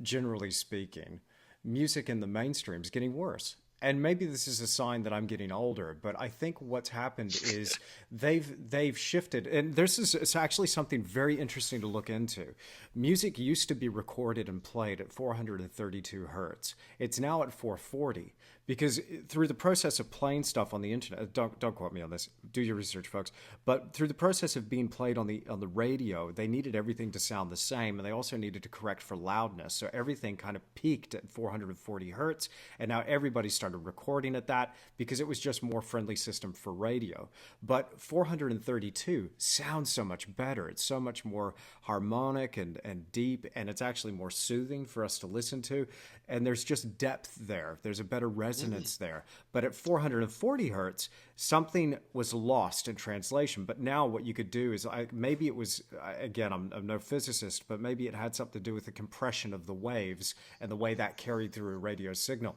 generally speaking, music in the mainstream is getting worse. And maybe this is a sign that I'm getting older, but I think what's happened is they've shifted, and this is it's actually something very interesting to look into. Music used to be recorded and played at 432 hertz. It's now at 440 because through the process of playing stuff on the internet, don't quote me on this, do your research, folks. But through the process of being played on the radio, they needed everything to sound the same, and they also needed to correct for loudness. So everything kind of peaked at 440 hertz, and now everybody started recording at that because it was just more friendly system for radio. But 432 sounds so much better. It's so much more harmonic and deep, and it's actually more soothing for us to listen to. And there's just depth there. There's a better resonance there. But at 440 hertz, something was lost in translation. But now what you could do is, maybe it was, again, I'm no physicist, but maybe it had something to do with the compression of the waves and the way that carried through a radio signal.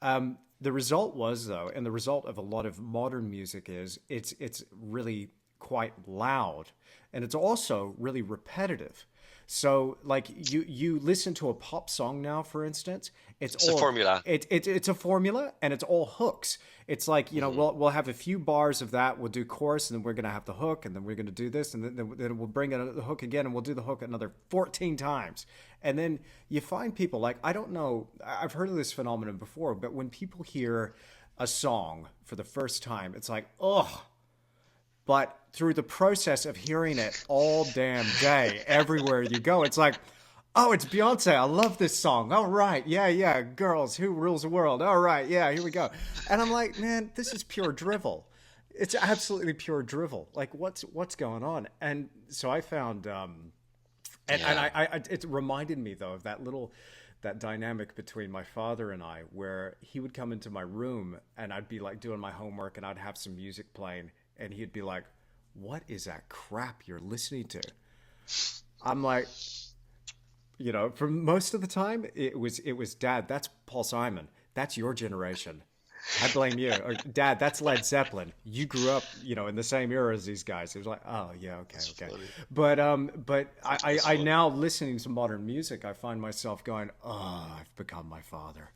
The result was, though, and the result of a lot of modern music is it's really quite loud, and it's also really repetitive. So, like, you listen to a pop song now, for instance, It's a formula. it's a formula, and it's all hooks. It's like, we'll have a few bars of that, we'll do chorus, and then we're gonna have the hook, and then we're gonna do this, and then we'll bring in the hook again, and we'll do the hook another 14 times. And then you find people, like, I don't know, I've heard of this phenomenon before, but when people hear a song for the first time, it's like, ugh. But through the process of hearing it all damn day, everywhere you go, it's like, oh, it's Beyonce. I love this song. All right. Yeah, yeah. Girls, who rules the world? All right. Yeah, here we go. And I'm like, man, this is pure drivel. It's absolutely pure drivel. Like, what's going on? And so I found, and it reminded me, though, of that dynamic between my father and I, where he would come into my room and I'd be like doing my homework and I'd have some music playing, and he'd be like, what is that crap you're listening to? I'm like, for most of the time, it was, Dad, that's Paul Simon. That's your generation. I blame you. Or, Dad, that's Led Zeppelin. You grew up, in the same era as these guys. It was like, oh yeah, okay, That's okay. funny. But That's I funny. now listening to modern music, I find myself going, oh, I've become my father.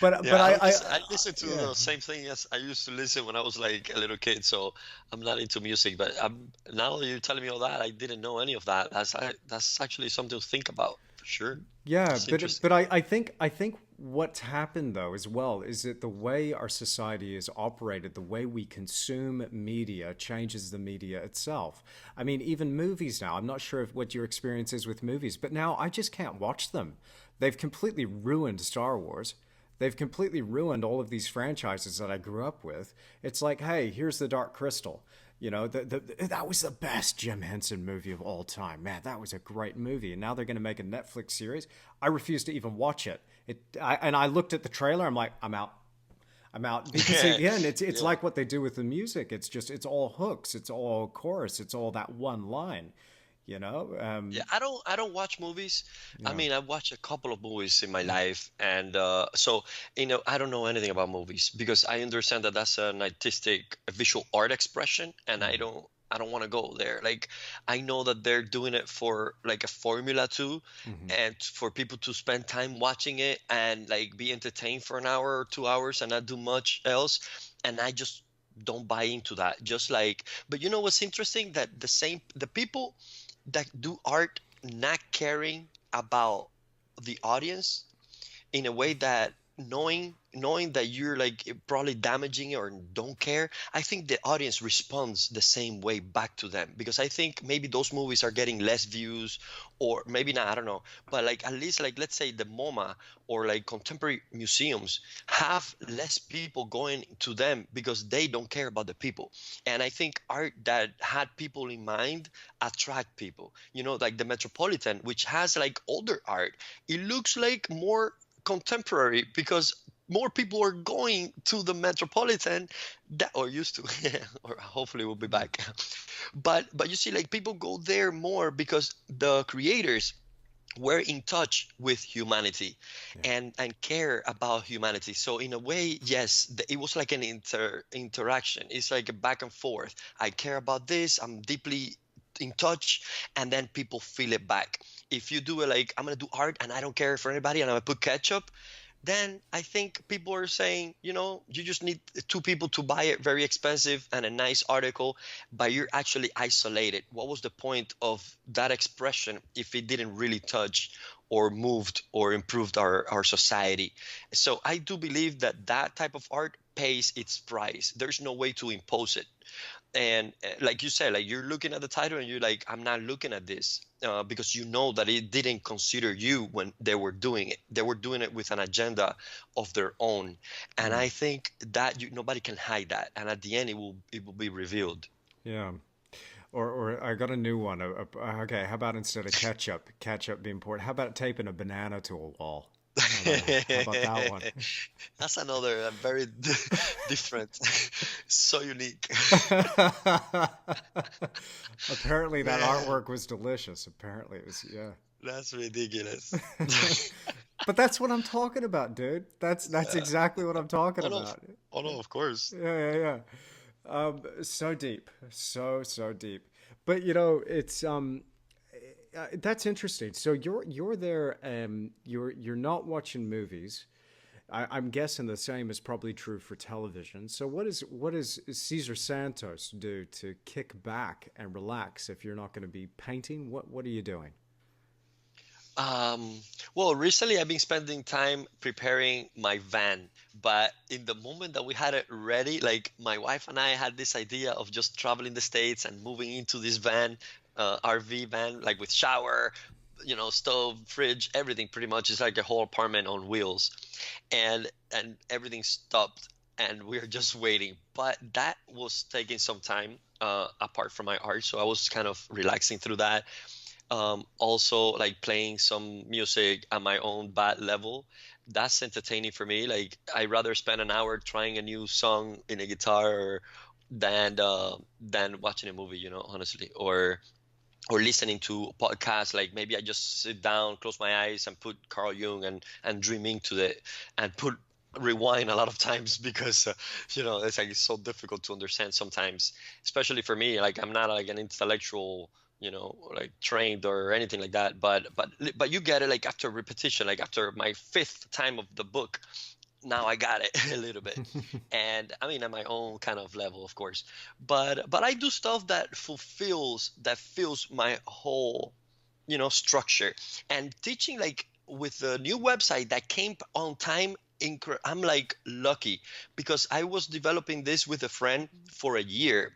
But Yeah, I I listen to yeah. the same thing as I used to listen when I was like a little kid. So I'm not into music, but now that you're telling me all that, I didn't know any of that. That's actually something to think about for sure. Yeah, It's but interesting. I think what's happened though as well is that the way our society is operated, the way we consume media changes the media itself. I mean, even movies now. I'm not sure what your experience is with movies, but now I just can't watch them. They've completely ruined Star Wars. They've completely ruined all of these franchises that I grew up with. It's like, hey, here's the Dark Crystal. That was the best Jim Henson movie of all time. Man, that was a great movie. And now they're going to make a Netflix series. I refuse to even watch it. And I looked at the trailer. I'm like, I'm out. I'm out because again, it's Yeah. like what they do with the music. It's all hooks. It's all chorus. It's all that one line. You know. Yeah, I don't watch movies. I Yeah. mean, I watched a couple of movies in my life, and so I don't know anything about movies because I understand that that's an artistic, a visual art expression, and I Mhm. don't. I don't want to go there. Like, I know that they're doing it for like a formula too, Mhm. and for people to spend time watching it and like be entertained for an hour or 2 hours and not do much else. And I just don't buy into that. Just like, but you know what's interesting? That the people that do art not caring about the audience in a way that knowing that you're like probably damaging it or don't care, I think the audience responds the same way back to them, because I think maybe those movies are getting less views, or maybe not, I don't know, but like at least like let's say the MoMA or like contemporary museums have less people going to them because they don't care about the people. And I think art that had people in mind attract people. Like the Metropolitan, which has like older art, it looks like more contemporary because more people are going to the Metropolitan, that or used to, or hopefully we'll be Mm. back. But you see, like people go there more because the creators were in touch with humanity Yeah. and care about humanity. So in a way, yes, it was like an interaction. It's like a back and forth. I care about this. I'm deeply in touch, and then people feel it back. If you do it like I'm gonna do art and I don't care for anybody and I'm gonna put ketchup, then I think people are saying, you just need two people to buy it, very expensive and a nice article, but you're actually isolated. What was the point of that expression if it didn't really touch or moved or improved our society? So I do believe that that type of art pays its price. There's no way to impose it. And like you said, like you're looking at the title and you're like, I'm not looking at this, because you know that it didn't consider you when they were doing it. They were doing it with an agenda of their own. And Mm. I think that nobody can hide that, and at the end it will be revealed. Yeah. Or I got a new one. Okay, how about instead of ketchup being poured, how about taping a banana to a wall? How about that one? That's another very different, so unique. Apparently that Man, artwork was delicious. Apparently it was, yeah. that's ridiculous. But that's what I'm talking about, dude. That's Yeah. exactly what I'm talking Oh no, about. oh no, of course. Yeah, yeah, yeah. So deep, so deep. But it's that's interesting. So you're there. You're not watching movies. I'm guessing the same is probably true for television. So what does Cesar Santos do to kick back and relax if you're not going to be painting? What are you doing? Um, well, recently I've been spending time preparing my van, but in the moment that we had it ready, like my wife and I had this idea of just traveling the States and moving into this van, RV van, like with shower, stove, fridge, everything pretty much. It's like a whole apartment on wheels, and everything stopped, and we're just waiting. But that was taking some time, apart from my art, so I was kind of relaxing through that. Also like playing some music at my own bad level, that's entertaining for me. Like I rather spend an hour trying a new song in a guitar than watching a movie, honestly, or listening to podcasts. Like maybe I just sit down, close my eyes, and put Carl Jung and dream into it, and put rewind a lot of times because it's like it's so difficult to understand sometimes, especially for me. Like I'm not like an intellectual, like trained or anything like that, but you get it, like after repetition, like after my fifth time of the book, now I got it a little bit. And I mean, at my own kind of level, of course. But I do stuff that fills my whole, structure. And teaching, like with the new website that came on time, I'm like lucky, because I was developing this with a friend for a year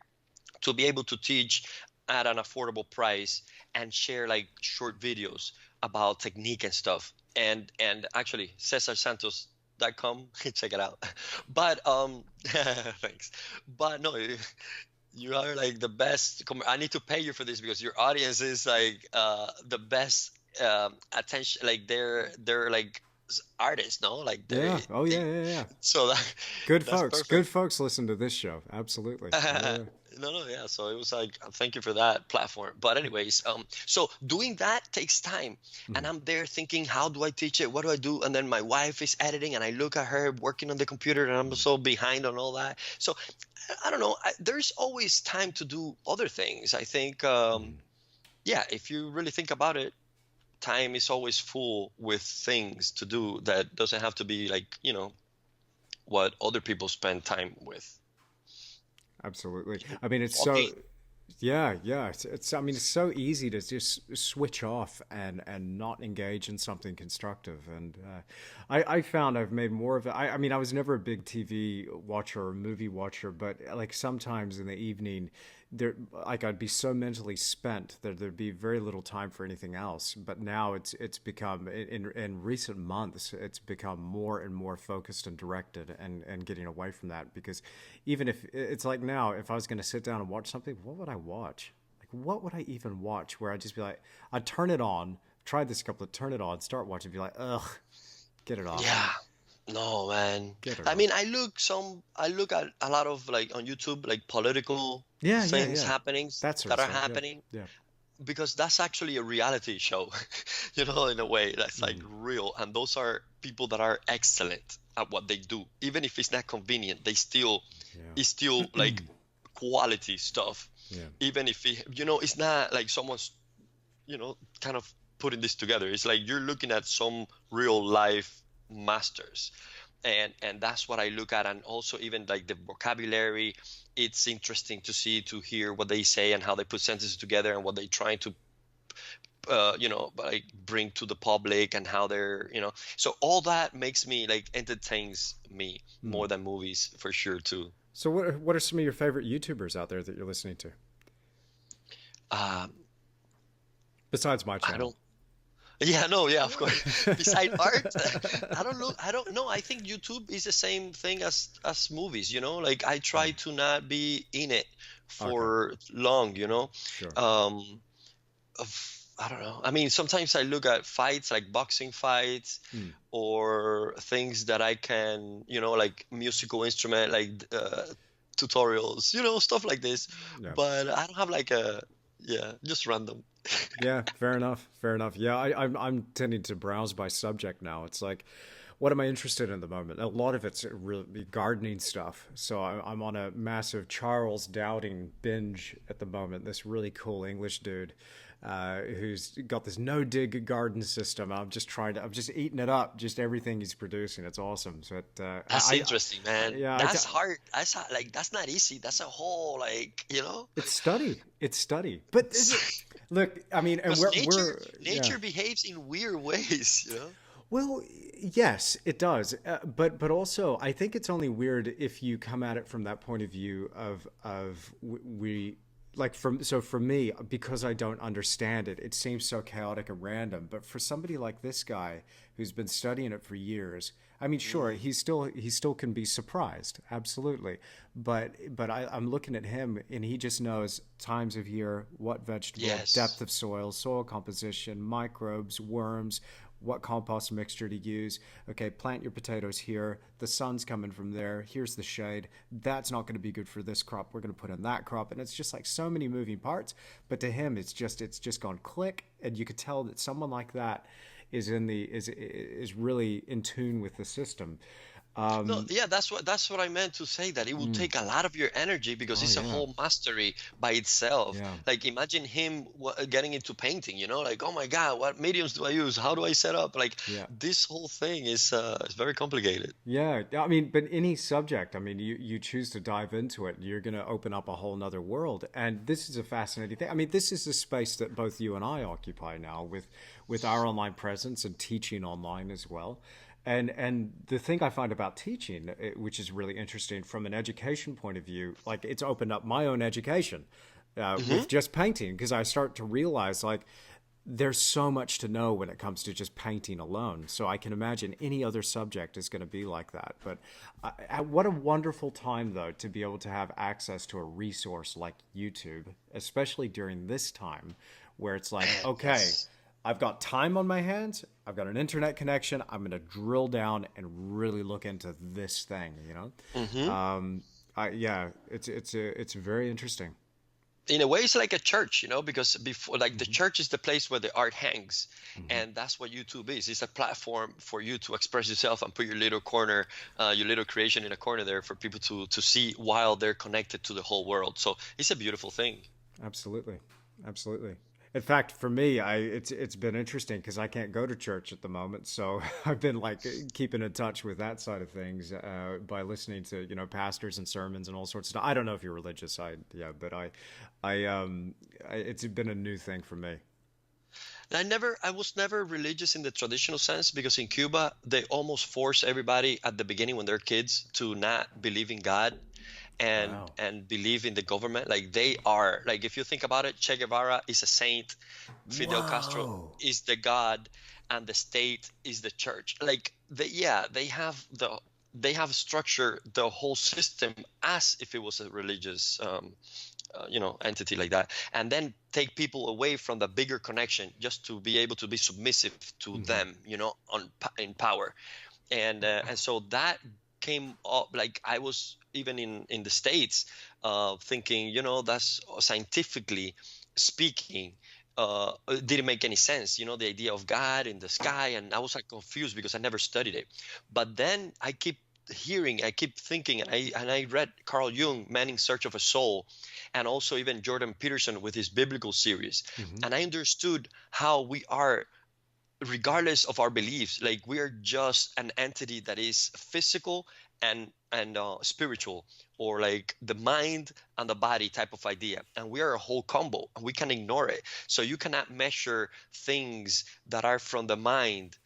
to be able to teach at an affordable price and share like short videos about technique and stuff. And actually, CesarSantos.com, check it out. But thanks. But no, you are like the best. I need to pay you for this because your audience is like the best attention. Like they're like artists, no? Like Yeah. Oh they yeah, yeah, yeah. so that Good that's folks. Good perfect. folks listen to this show. Absolutely. Yeah, yeah. No, yeah. So it was like, thank you for that platform. But anyways, so doing that takes time, and Mhm. I'm there thinking, how do I teach it? What do I do? And then my wife is editing, and I look at her working on the computer, and I'm so behind on all that. So I don't know. There's always time to do other things. I think, Mhm. yeah, if you really think about it, time is always full with things to do that doesn't have to be like, what other people spend time with. Absolutely. I mean, it's so Walking. Yeah, yeah. I mean, it's so easy to just switch off and not engage in something constructive. And I found I've made more of it. I mean, I was never a big TV watcher or movie watcher, but like sometimes in the evening, there like I'd be so mentally spent that there'd be very little time for anything else. But now it's become in recent months, it's become more and more focused and directed and getting away from that because even if it's like now, if I was going to sit down and watch something, what would I watch? Like, what would I even watch? Where I'd just be like, I'd turn it on, tried this couple of turn it on, start watching, be like, ugh, get it off, Yeah. No, man. get it I off. mean, I look at a lot of like on YouTube, like political Yeah, yeah, things, yeah. happenings That sort that of are stuff. Yeah, happening, yeah. because that's actually a reality show, in a way that's like Mm, real. And those are people that are excellent at what they do. Even if it's not convenient, it's still yeah, like quality stuff. yeah. Even if it's not like someone's, kind of putting this together. It's like you're looking at some real life masters. And that's what I look at. And also even like the vocabulary, it's interesting to hear what they say and how they put sentences together and what they're trying to like bring to the public, and how so all that makes me like entertains me Mm. more than movies for sure too. So, what are some of your favorite YouTubers out there that you're listening to um besides my I channel? don't Yeah, no, yeah, of course. Beside art, I don't know. I think YouTube is the same thing as movies, like I try Mm. to not be in it Okay, for long. sure. um I don't know. I mean, sometimes I look at fights, like boxing fights, Mm. or things that I can, like musical instrument, like tutorials, stuff like this. Yeah. But I don't have like yeah, just random. Yeah, fair enough. Fair enough. Yeah, I'm tending to browse by subject now. It's like, what am I interested in at the moment? A lot of it's really gardening stuff. So I'm on a massive Charles Dowding binge at the moment. This really cool English dude who's got this no dig garden system. I'm just eating it up, just everything he's producing. It's awesome. So That's interesting, man. yeah, That's hard. Like that's not easy. That's a whole like. it's study. It's study. But look, I mean, and Because nature we're yeah. nature behaves in weird ways. Well, yes, it does. But also, I think it's only weird if you come at it from that point of view we like from so for me because I don't understand it, it seems so chaotic and random. But for somebody like this guy who's been studying it for years, I mean, sure, Mm, he still can be surprised, absolutely. But I'm looking at him and he just knows times of year, what vegetable, depth yes. of soil, soil composition, microbes, worms, what compost mixture to use. Okay, plant your potatoes here. The sun's coming from there. Here's the shade. That's not going to be good for this crop. We're going to put in that crop, and it's just like so many moving parts. But to him, it's just gone click, and you could tell that someone like that is really in tune with the system. No, Um, yeah, that's what I meant to say, that it will mm, take a lot of your energy because oh it's a yeah, whole mastery by itself. yeah, Like imagine him getting into painting, like, oh my God, what mediums do I use? How do I set up? Like yeah. this whole thing is very complicated. Yeah, I mean, but any subject, I mean, you choose to dive into it, you're going to open up a whole nother world. And this is a fascinating thing. I mean, this is a space that both you and I occupy now with our online presence and teaching online as well. And the thing I find about teaching, which is really interesting from an education point of view, like it's opened up my own education Hmm. with just painting because I start to realize like there's so much to know when it comes to just painting alone. So I can imagine any other subject is going to be like that. But what a wonderful time, though, to be able to have access to a resource like YouTube, especially during this time where it's like, Man, okay, yes. I've got time on my hands, I've got an internet connection, I'm going to drill down and really look into this thing, you know? Hmm. Yeah, it's very interesting. In a way, it's like a church, because before, like, the Hmm. church is the place where the art hangs. Hmm. And that's what YouTube is. It's a platform for you to express yourself and put your little corner, your little creation in a corner there for people to see while they're connected to the whole world. So it's a beautiful thing. Absolutely, absolutely. In fact, for me, it's been interesting because I can't go to church at the moment, so I've been like keeping in touch with that side of things by listening to pastors and sermons and all sorts of stuff. I don't know if you're religious, yeah, but it's been a new thing for me. I was never religious in the traditional sense because in Cuba, they almost force everybody at the beginning when they're kids to not believe in God Wow. and believe in the government. Like they are, like if you think about it, Che Guevara is a saint, Fidel Castro Whoa. is the God, and the state is the church. Like yeah, they have structured the whole system as if it was a religious entity like that, and then take people away from the bigger connection just to be able to be submissive to Hmm. them, in power. And so that came up, like I was even in the States, thinking, that's scientifically speaking, it didn't make any sense, the idea of God in the sky, and I was like confused because I never studied it. But then I keep thinking, and I read Carl Jung, Man in Search of a Soul, and also even Jordan Peterson with his biblical series, Hmm. and I understood how we are, regardless of our beliefs, like we are just an entity that is physical and spiritual, or like the mind and the body type of idea, and we are a whole combo and we can ignore it. So you cannot measure things that are from the mind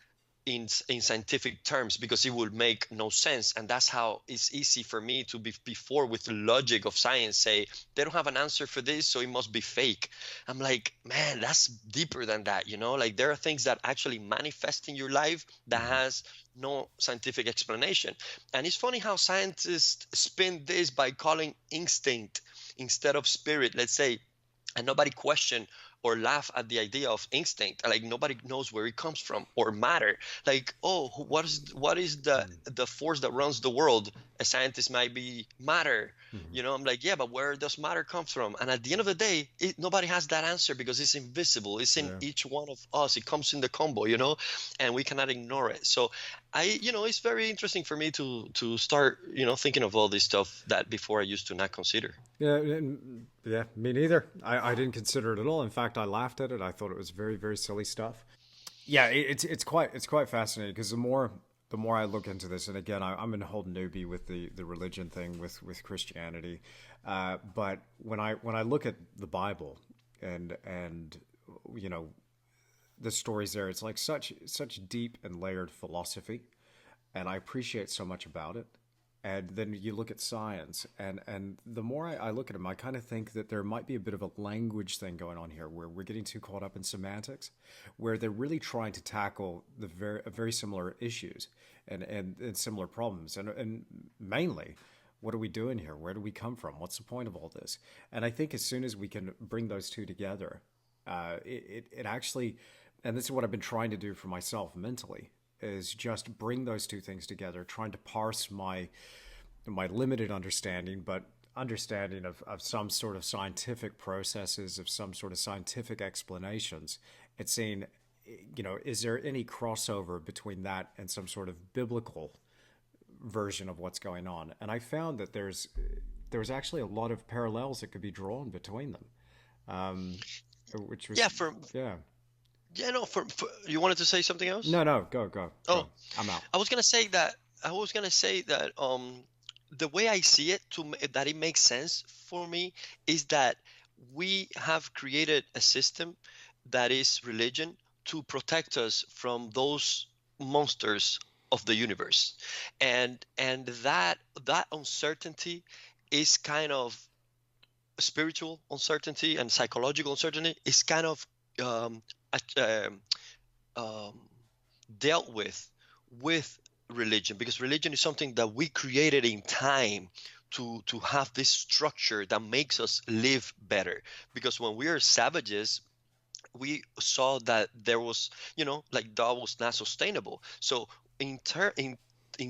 in scientific terms, because it would make no sense. And that's how it's easy for me to be, before, with the logic of science, say they don't have an answer for this, so it must be fake. I'm like, man, that's deeper than that, like there are things that actually manifest in your life that Hmm. has no scientific explanation. And it's funny how scientists spin this by calling instinct instead of spirit, let's say, and nobody question or laugh at the idea of instinct. Like nobody knows where it comes from, or matter. Like, oh, what is the force that runs the world? A scientist might be matter. Hmm. I'm like, yeah, but where does matter come from? And at the end of the day, nobody has that answer because it's invisible. It's in Yeah. each one of us. It comes in the combo, and we cannot ignore it. So it's very interesting for me to start, thinking of all this stuff that before I used to not consider. Yeah, yeah, me neither. I didn't consider it at all. In fact, I laughed at it. I thought it was very, very silly stuff. Yeah, it's quite fascinating because the more I look into this, and again, I'm a whole newbie with the religion thing with Christianity, but when I look at the Bible and you know the stories there, it's like such deep and layered philosophy, and I appreciate so much about it. And then you look at science, and the more I look at them, I kind of think that there might be a bit of a language thing going on here, where we're getting too caught up in semantics, where they're really trying to tackle the very similar issues and similar problems, and mainly, what are we doing here? Where do we come from? What's the point of all this? And I think as soon as we can bring those two together, it actually, and this is what I've been trying to do for myself mentally, is just bring those two things together, trying to parse my limited understanding, but understanding of some sort of scientific processes, of some sort of scientific explanations, and saying, is there any crossover between that and some sort of biblical version of what's going on? And I found that there's actually a lot of parallels that could be drawn between them, um, which Yeah, was, for yeah. Yeah, no, for you wanted to say something else? No, no, go, go, Oh, go. I'm out. I was gonna say that the way I see it, that it makes sense for me, is that we have created a system that is religion to protect us from those monsters of the universe, and that uncertainty is kind of spiritual uncertainty, and psychological uncertainty is kind of um, a- um, um, dealt with religion, because religion is something that we created in time to have this structure that makes us live better. Because when we are savages, we saw that there was, like that was not sustainable. So in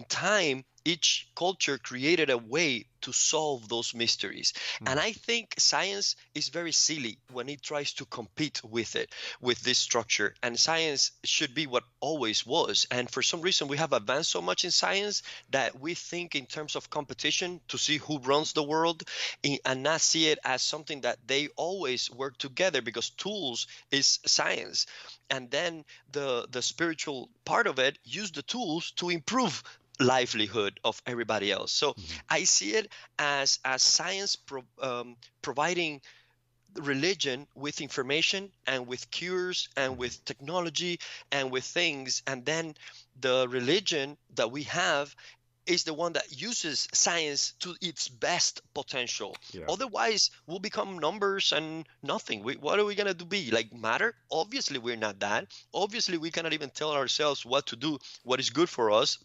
time, each culture created a way to solve those mysteries. And Mm. I think science is very silly when it tries to compete with it, with this structure. And science should be what always was. And for some reason, we have advanced so much in science that we think in terms of competition to see who runs the world, and not see it as something that they always work together, because tools is science. And then the spiritual part of it use the tools to improve livelihood of everybody else. So Mhm. I see it as science providing religion with information and with cures and Mhm. with technology and with things, and then the religion that we have is the one that uses science to its best potential. Yeah. Otherwise, we'll become numbers and nothing. What are we going to be? Like matter? Obviously, we're not that. Obviously, we cannot even tell ourselves what to do, what is good for us.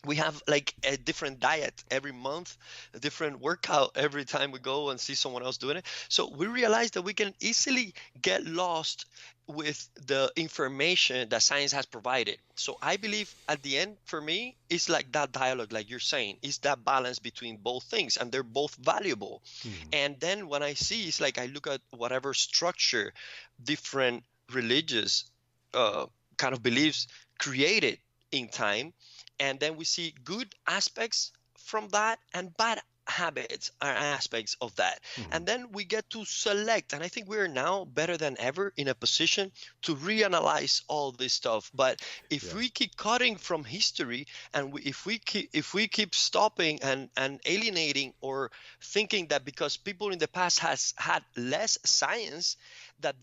We have like a different diet every month, a different workout every time we go and see someone else doing it. So we realize that we can easily get lost with the information that science has provided. So I believe at the end, for me, it's like that dialogue, like you're saying, is that balance between both things, and they're both valuable. Mhm. And then when I see, it's like I look at whatever structure different religious uh, kind of beliefs created in time, and then we see good aspects from that and bad habits are aspects of that, Mhm. and then we get to select. And I think we're now better than ever in a position to reanalyze all this stuff. But if Yeah. we keep cutting from history, and if we keep stopping and alienating, or thinking that because people in the past has had less science, that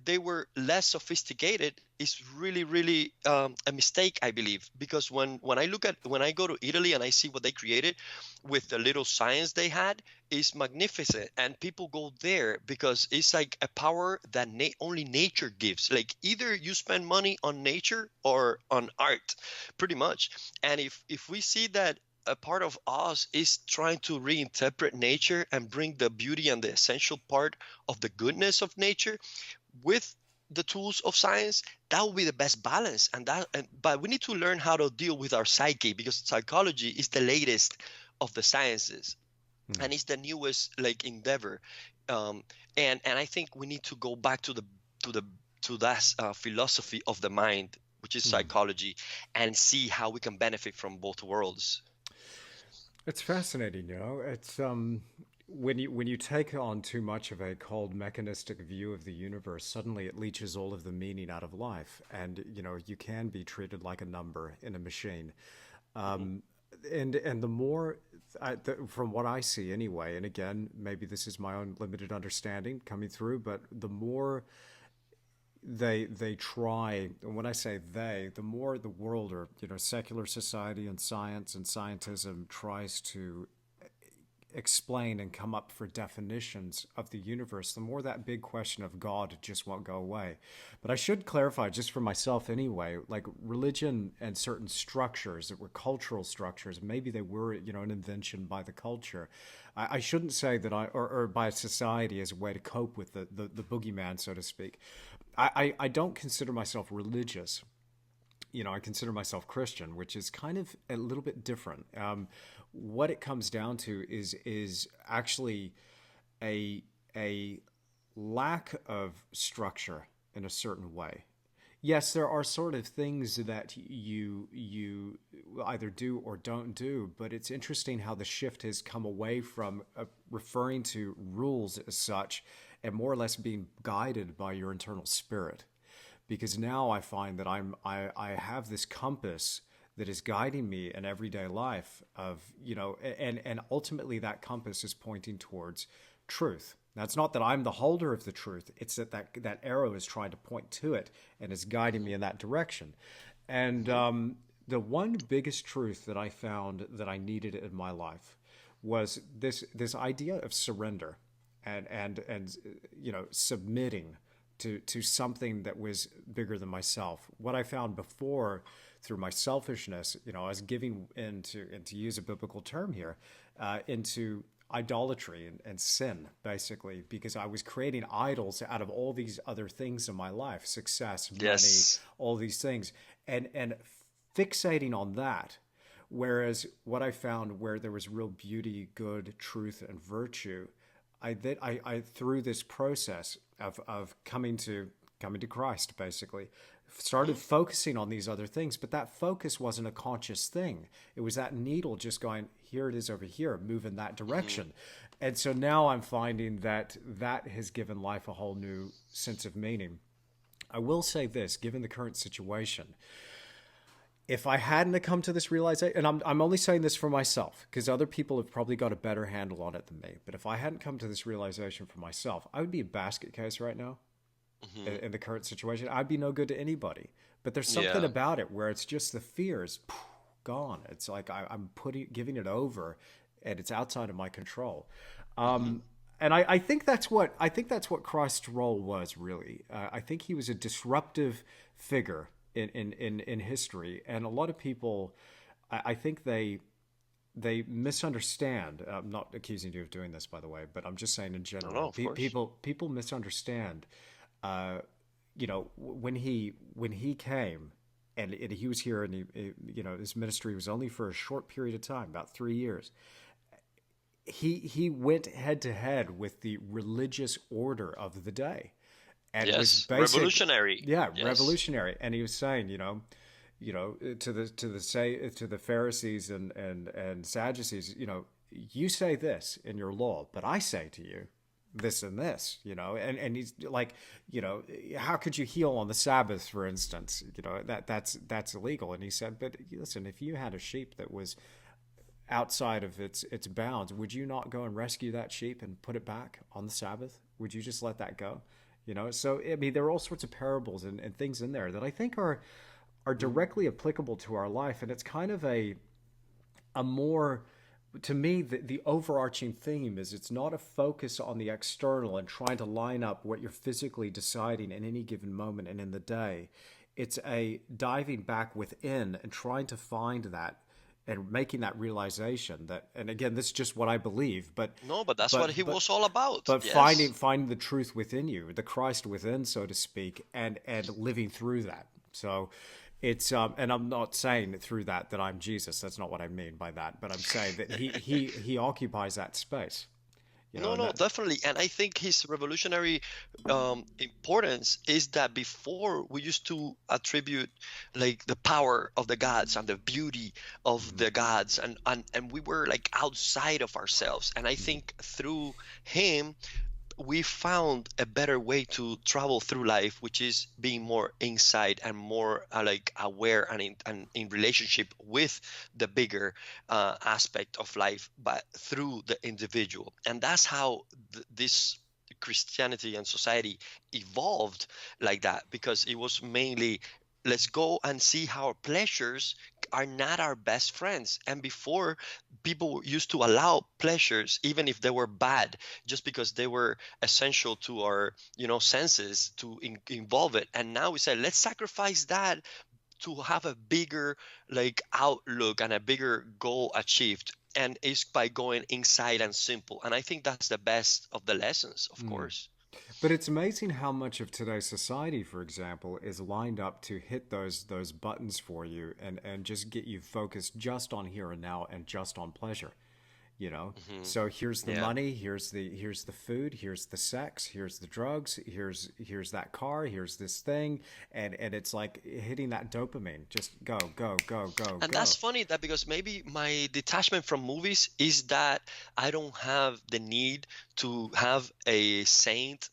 they were less sophisticated, is really really a mistake, I believe. Because when I go to Italy and I see what they created with the little science they had, is magnificent, and people go there because it's like a power that only nature gives. Like either you spend money on nature or on art, pretty much. And if we see that a part of us is trying to reinterpret nature and bring the beauty and the essential part of the goodness of nature with the tools of science, that will be the best balance. But we need to learn how to deal with our psyche, because psychology is the latest of the sciences, Mhm. and it's the newest like endeavor. um, and I think we need to go back to the to that philosophy of the mind, which is Mhm. psychology, and see how we can benefit from both worlds. It's fascinating, you know. It's when you take on too much of a cold mechanistic view of the universe, suddenly it leaches all of the meaning out of life, and you know you can be treated like a number in a machine. Hmm. Um, and the more, from what I see anyway, and again, maybe this is my own limited understanding coming through, but the more they try, and when I say they, the more the world, or you know, secular society and science and scientism tries to explain and come up for definitions of the universe, the more that big question of God just won't go away. But I should clarify, just for myself anyway, like religion and certain structures that were cultural structures, maybe they were, you know, an invention by the culture. I shouldn't say that or by society as a way to cope with the boogeyman, so to speak. I don't consider myself religious. You know, I consider myself Christian, which is kind of a little bit different. What it comes down to is actually a lack of structure in a certain way. Yes, there are sort of things that you either do or don't do, but it's interesting how the shift has come away from referring to rules as such, and more or less being guided by your internal spirit. Because now I find that I have this compass that is guiding me in everyday life of, you know, and ultimately that compass is pointing towards truth. Now it's not that I'm the holder of the truth, it's that arrow is trying to point to it and is guiding Hmm. me in that direction. And Hmm. the one biggest truth that I found that I needed in my life was this idea of surrender and you know, submitting to something that was bigger than myself. What I found before, through my selfishness, you know, I was giving into, and to use a biblical term here, into idolatry and sin, basically, because I was creating idols out of all these other things in my life: success, money, Yes. all these things, and fixating on that Whereas what I found where there was real beauty, good, truth, and virtue, I through this process of coming to Christ, basically, started Hmm. focusing on these other things. But that focus wasn't a conscious thing. It was that needle just going, here it is over here, move in that Hmm. direction. And so now I'm finding that that has given life a whole new sense of meaning. I will say this, given the current situation, if I hadn't have come to this realization, and I'm only saying this for myself because other people have probably got a better handle on it than me, but if I hadn't come to this realization for myself, I would be a basket case right now Hmm. in the current situation. I'd be no good to anybody. But there's something Yeah. about it where it's just the fears gone. It's like I'm giving it over, and it's outside of my control. Hmm. And I think that's what Christ's role was really. I think he was a disruptive figure in history, and a lot of people, I think they misunderstand. I'm not accusing you of doing this, by the way, but I'm just saying in No, no, general, of course. people misunderstand. When he came, and he was here, and his ministry was only for a short period of time, about 3 years. He went head to head with the religious order of the day, and was Yes. basic, Revolutionary. yeah, Yes. revolutionary. And he was saying, to the Pharisees and Sadducees, you say this in your law, but I say to you this and this, and he's like, how could you heal on the Sabbath, for instance? That's illegal. And he said, but listen, if you had a sheep that was outside of its bounds, would you not go and rescue that sheep and put it back on the Sabbath? Would you just let that go? So I mean, there are all sorts of parables and things in there that I think are directly applicable to our life, and it's kind of a more, to me, the overarching theme is it's not a focus on the external and trying to line up what you're physically deciding in any given moment and in the day. It's a diving back within and trying to find that and making that realization that, and again, this is just what I believe, but No, but that's what but he but was all about. but finding Yes. finding the truth within you, the Christ within, so to speak, and living through that. So it's and I'm not saying through that I'm Jesus. That's not what I mean by that. But I'm saying that he occupies that space. No, And no, that. definitely. And I think his revolutionary importance is that before we used to attribute like the power of the gods and the beauty of Mhm, the gods, and we were like outside of ourselves. And I mhm, think through him we found a better way to travel through life, which is being more inside and more like aware and in relationship with the bigger aspect of life, but through the individual. And that's how this Christianity and society evolved like that, because it was mainly let's go and see how our pleasures are not our best friends. And before, people used to allow pleasures even if they were bad, just because they were essential to our senses to involve it. And now we say let's sacrifice that to have a bigger like outlook and a bigger goal achieved, and it's by going inside and simple. And I think that's the best of the lessons, of mhm. course. But it's amazing how much of today's society, for example, is lined up to hit those buttons for you and just get you focused just on here and now and just on pleasure. Hmm. So here's the Yeah. money, here's the food, here's the sex, here's the drugs, here's that car, here's this thing, and it's like hitting that dopamine. Just go, go, go, go, And that's go. funny that because maybe my detachment from movies is that I don't have the need to have a saint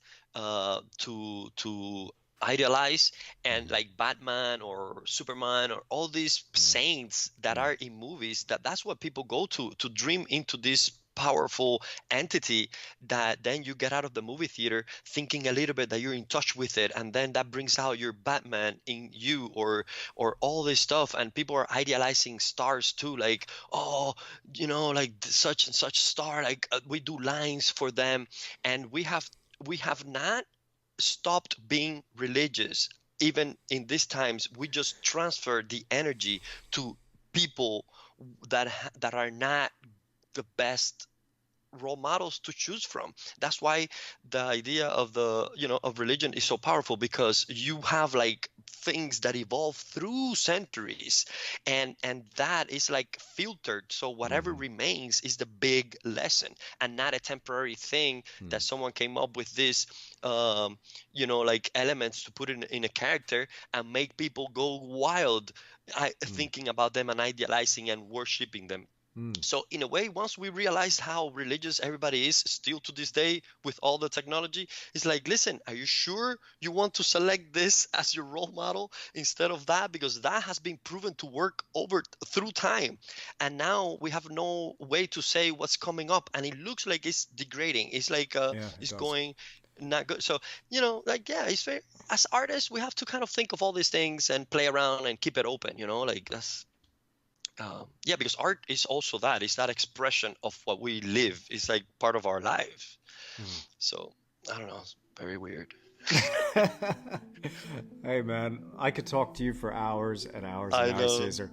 to idealize, and Mhm, like Batman or Superman or all these mhm, saints that mhm, are in movies, that's what people go to dream into this powerful entity, that then you get out of the movie theater thinking a little bit that you're in touch with it, and then that brings out your Batman in you, or all this stuff. And people are idealizing stars too, like, oh, like such and such star, like we do lines for them. And we have not stopped being religious. Even in these times, we just transfer the energy to people that are not the best role models to choose from. That's why the idea of the of religion is so powerful, because you have like things that evolve through centuries, and that is like filtered, so whatever Mm-hmm. remains is the big lesson, and not a temporary thing that someone came up with this like elements to put in a character and make people go wild, thinking about them and idealizing and worshiping them. Mm-hmm. So in a way, once we realized how religious everybody is still to this day with all the technology, it's like, listen, are you sure you want to select this as your role model instead of that? Because that has been proven to work over through time. And now we have no way to say what's coming up. And it looks like it's degrading. It's like Yeah, it it's does. going not good. So, like, yeah, it's very, as artists, we have to kind of think of all these things and play around and keep it open, like that's yeah, because art is also that. It's that expression of what we live. It's like part of our life. Mm. So I don't know. It's very weird. Hey man, I could talk to you for hours and hours and I hours, know. Cesar.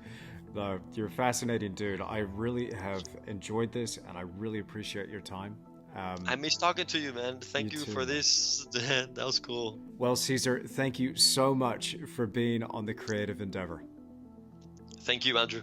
You're a fascinating dude. I really have enjoyed this, and I really appreciate your time. I miss talking to you, man. You Thank you too, for man. this. That was cool. Well, Cesar, thank you so much for being on the creative endeavor. Thank you, Andrew.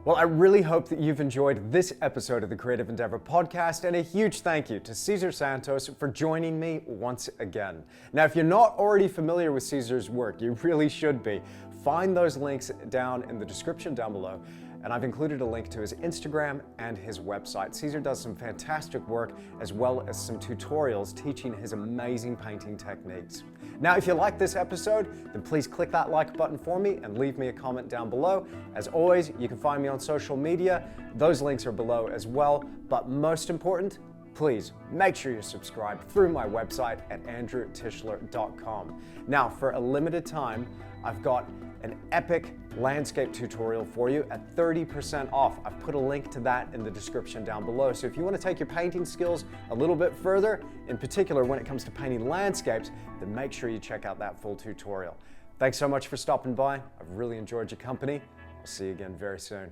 Well, I really hope that you've enjoyed this episode of the Creative Endeavor podcast, and a huge thank you to Cesar Santos for joining me once again. Now, if you're not already familiar with Cesar's work, you really should be. Find those links down in the description down below, and I've included a link to his Instagram and his website. Cesar does some fantastic work, as well as some tutorials teaching his amazing painting techniques. Now, if you like this episode, then please click that like button for me and leave me a comment down below. As always, you can find me on social media. Those links are below as well. But most important, please make sure you're subscribed through my website at andrewtischler.com. Now, for a limited time, I've got an epic landscape tutorial for you at 30% off. I've put a link to that in the description down below. So if you want to take your painting skills a little bit further, in particular when it comes to painting landscapes, then make sure you check out that full tutorial. Thanks so much for stopping by. I've really enjoyed your company. I'll see you again very soon.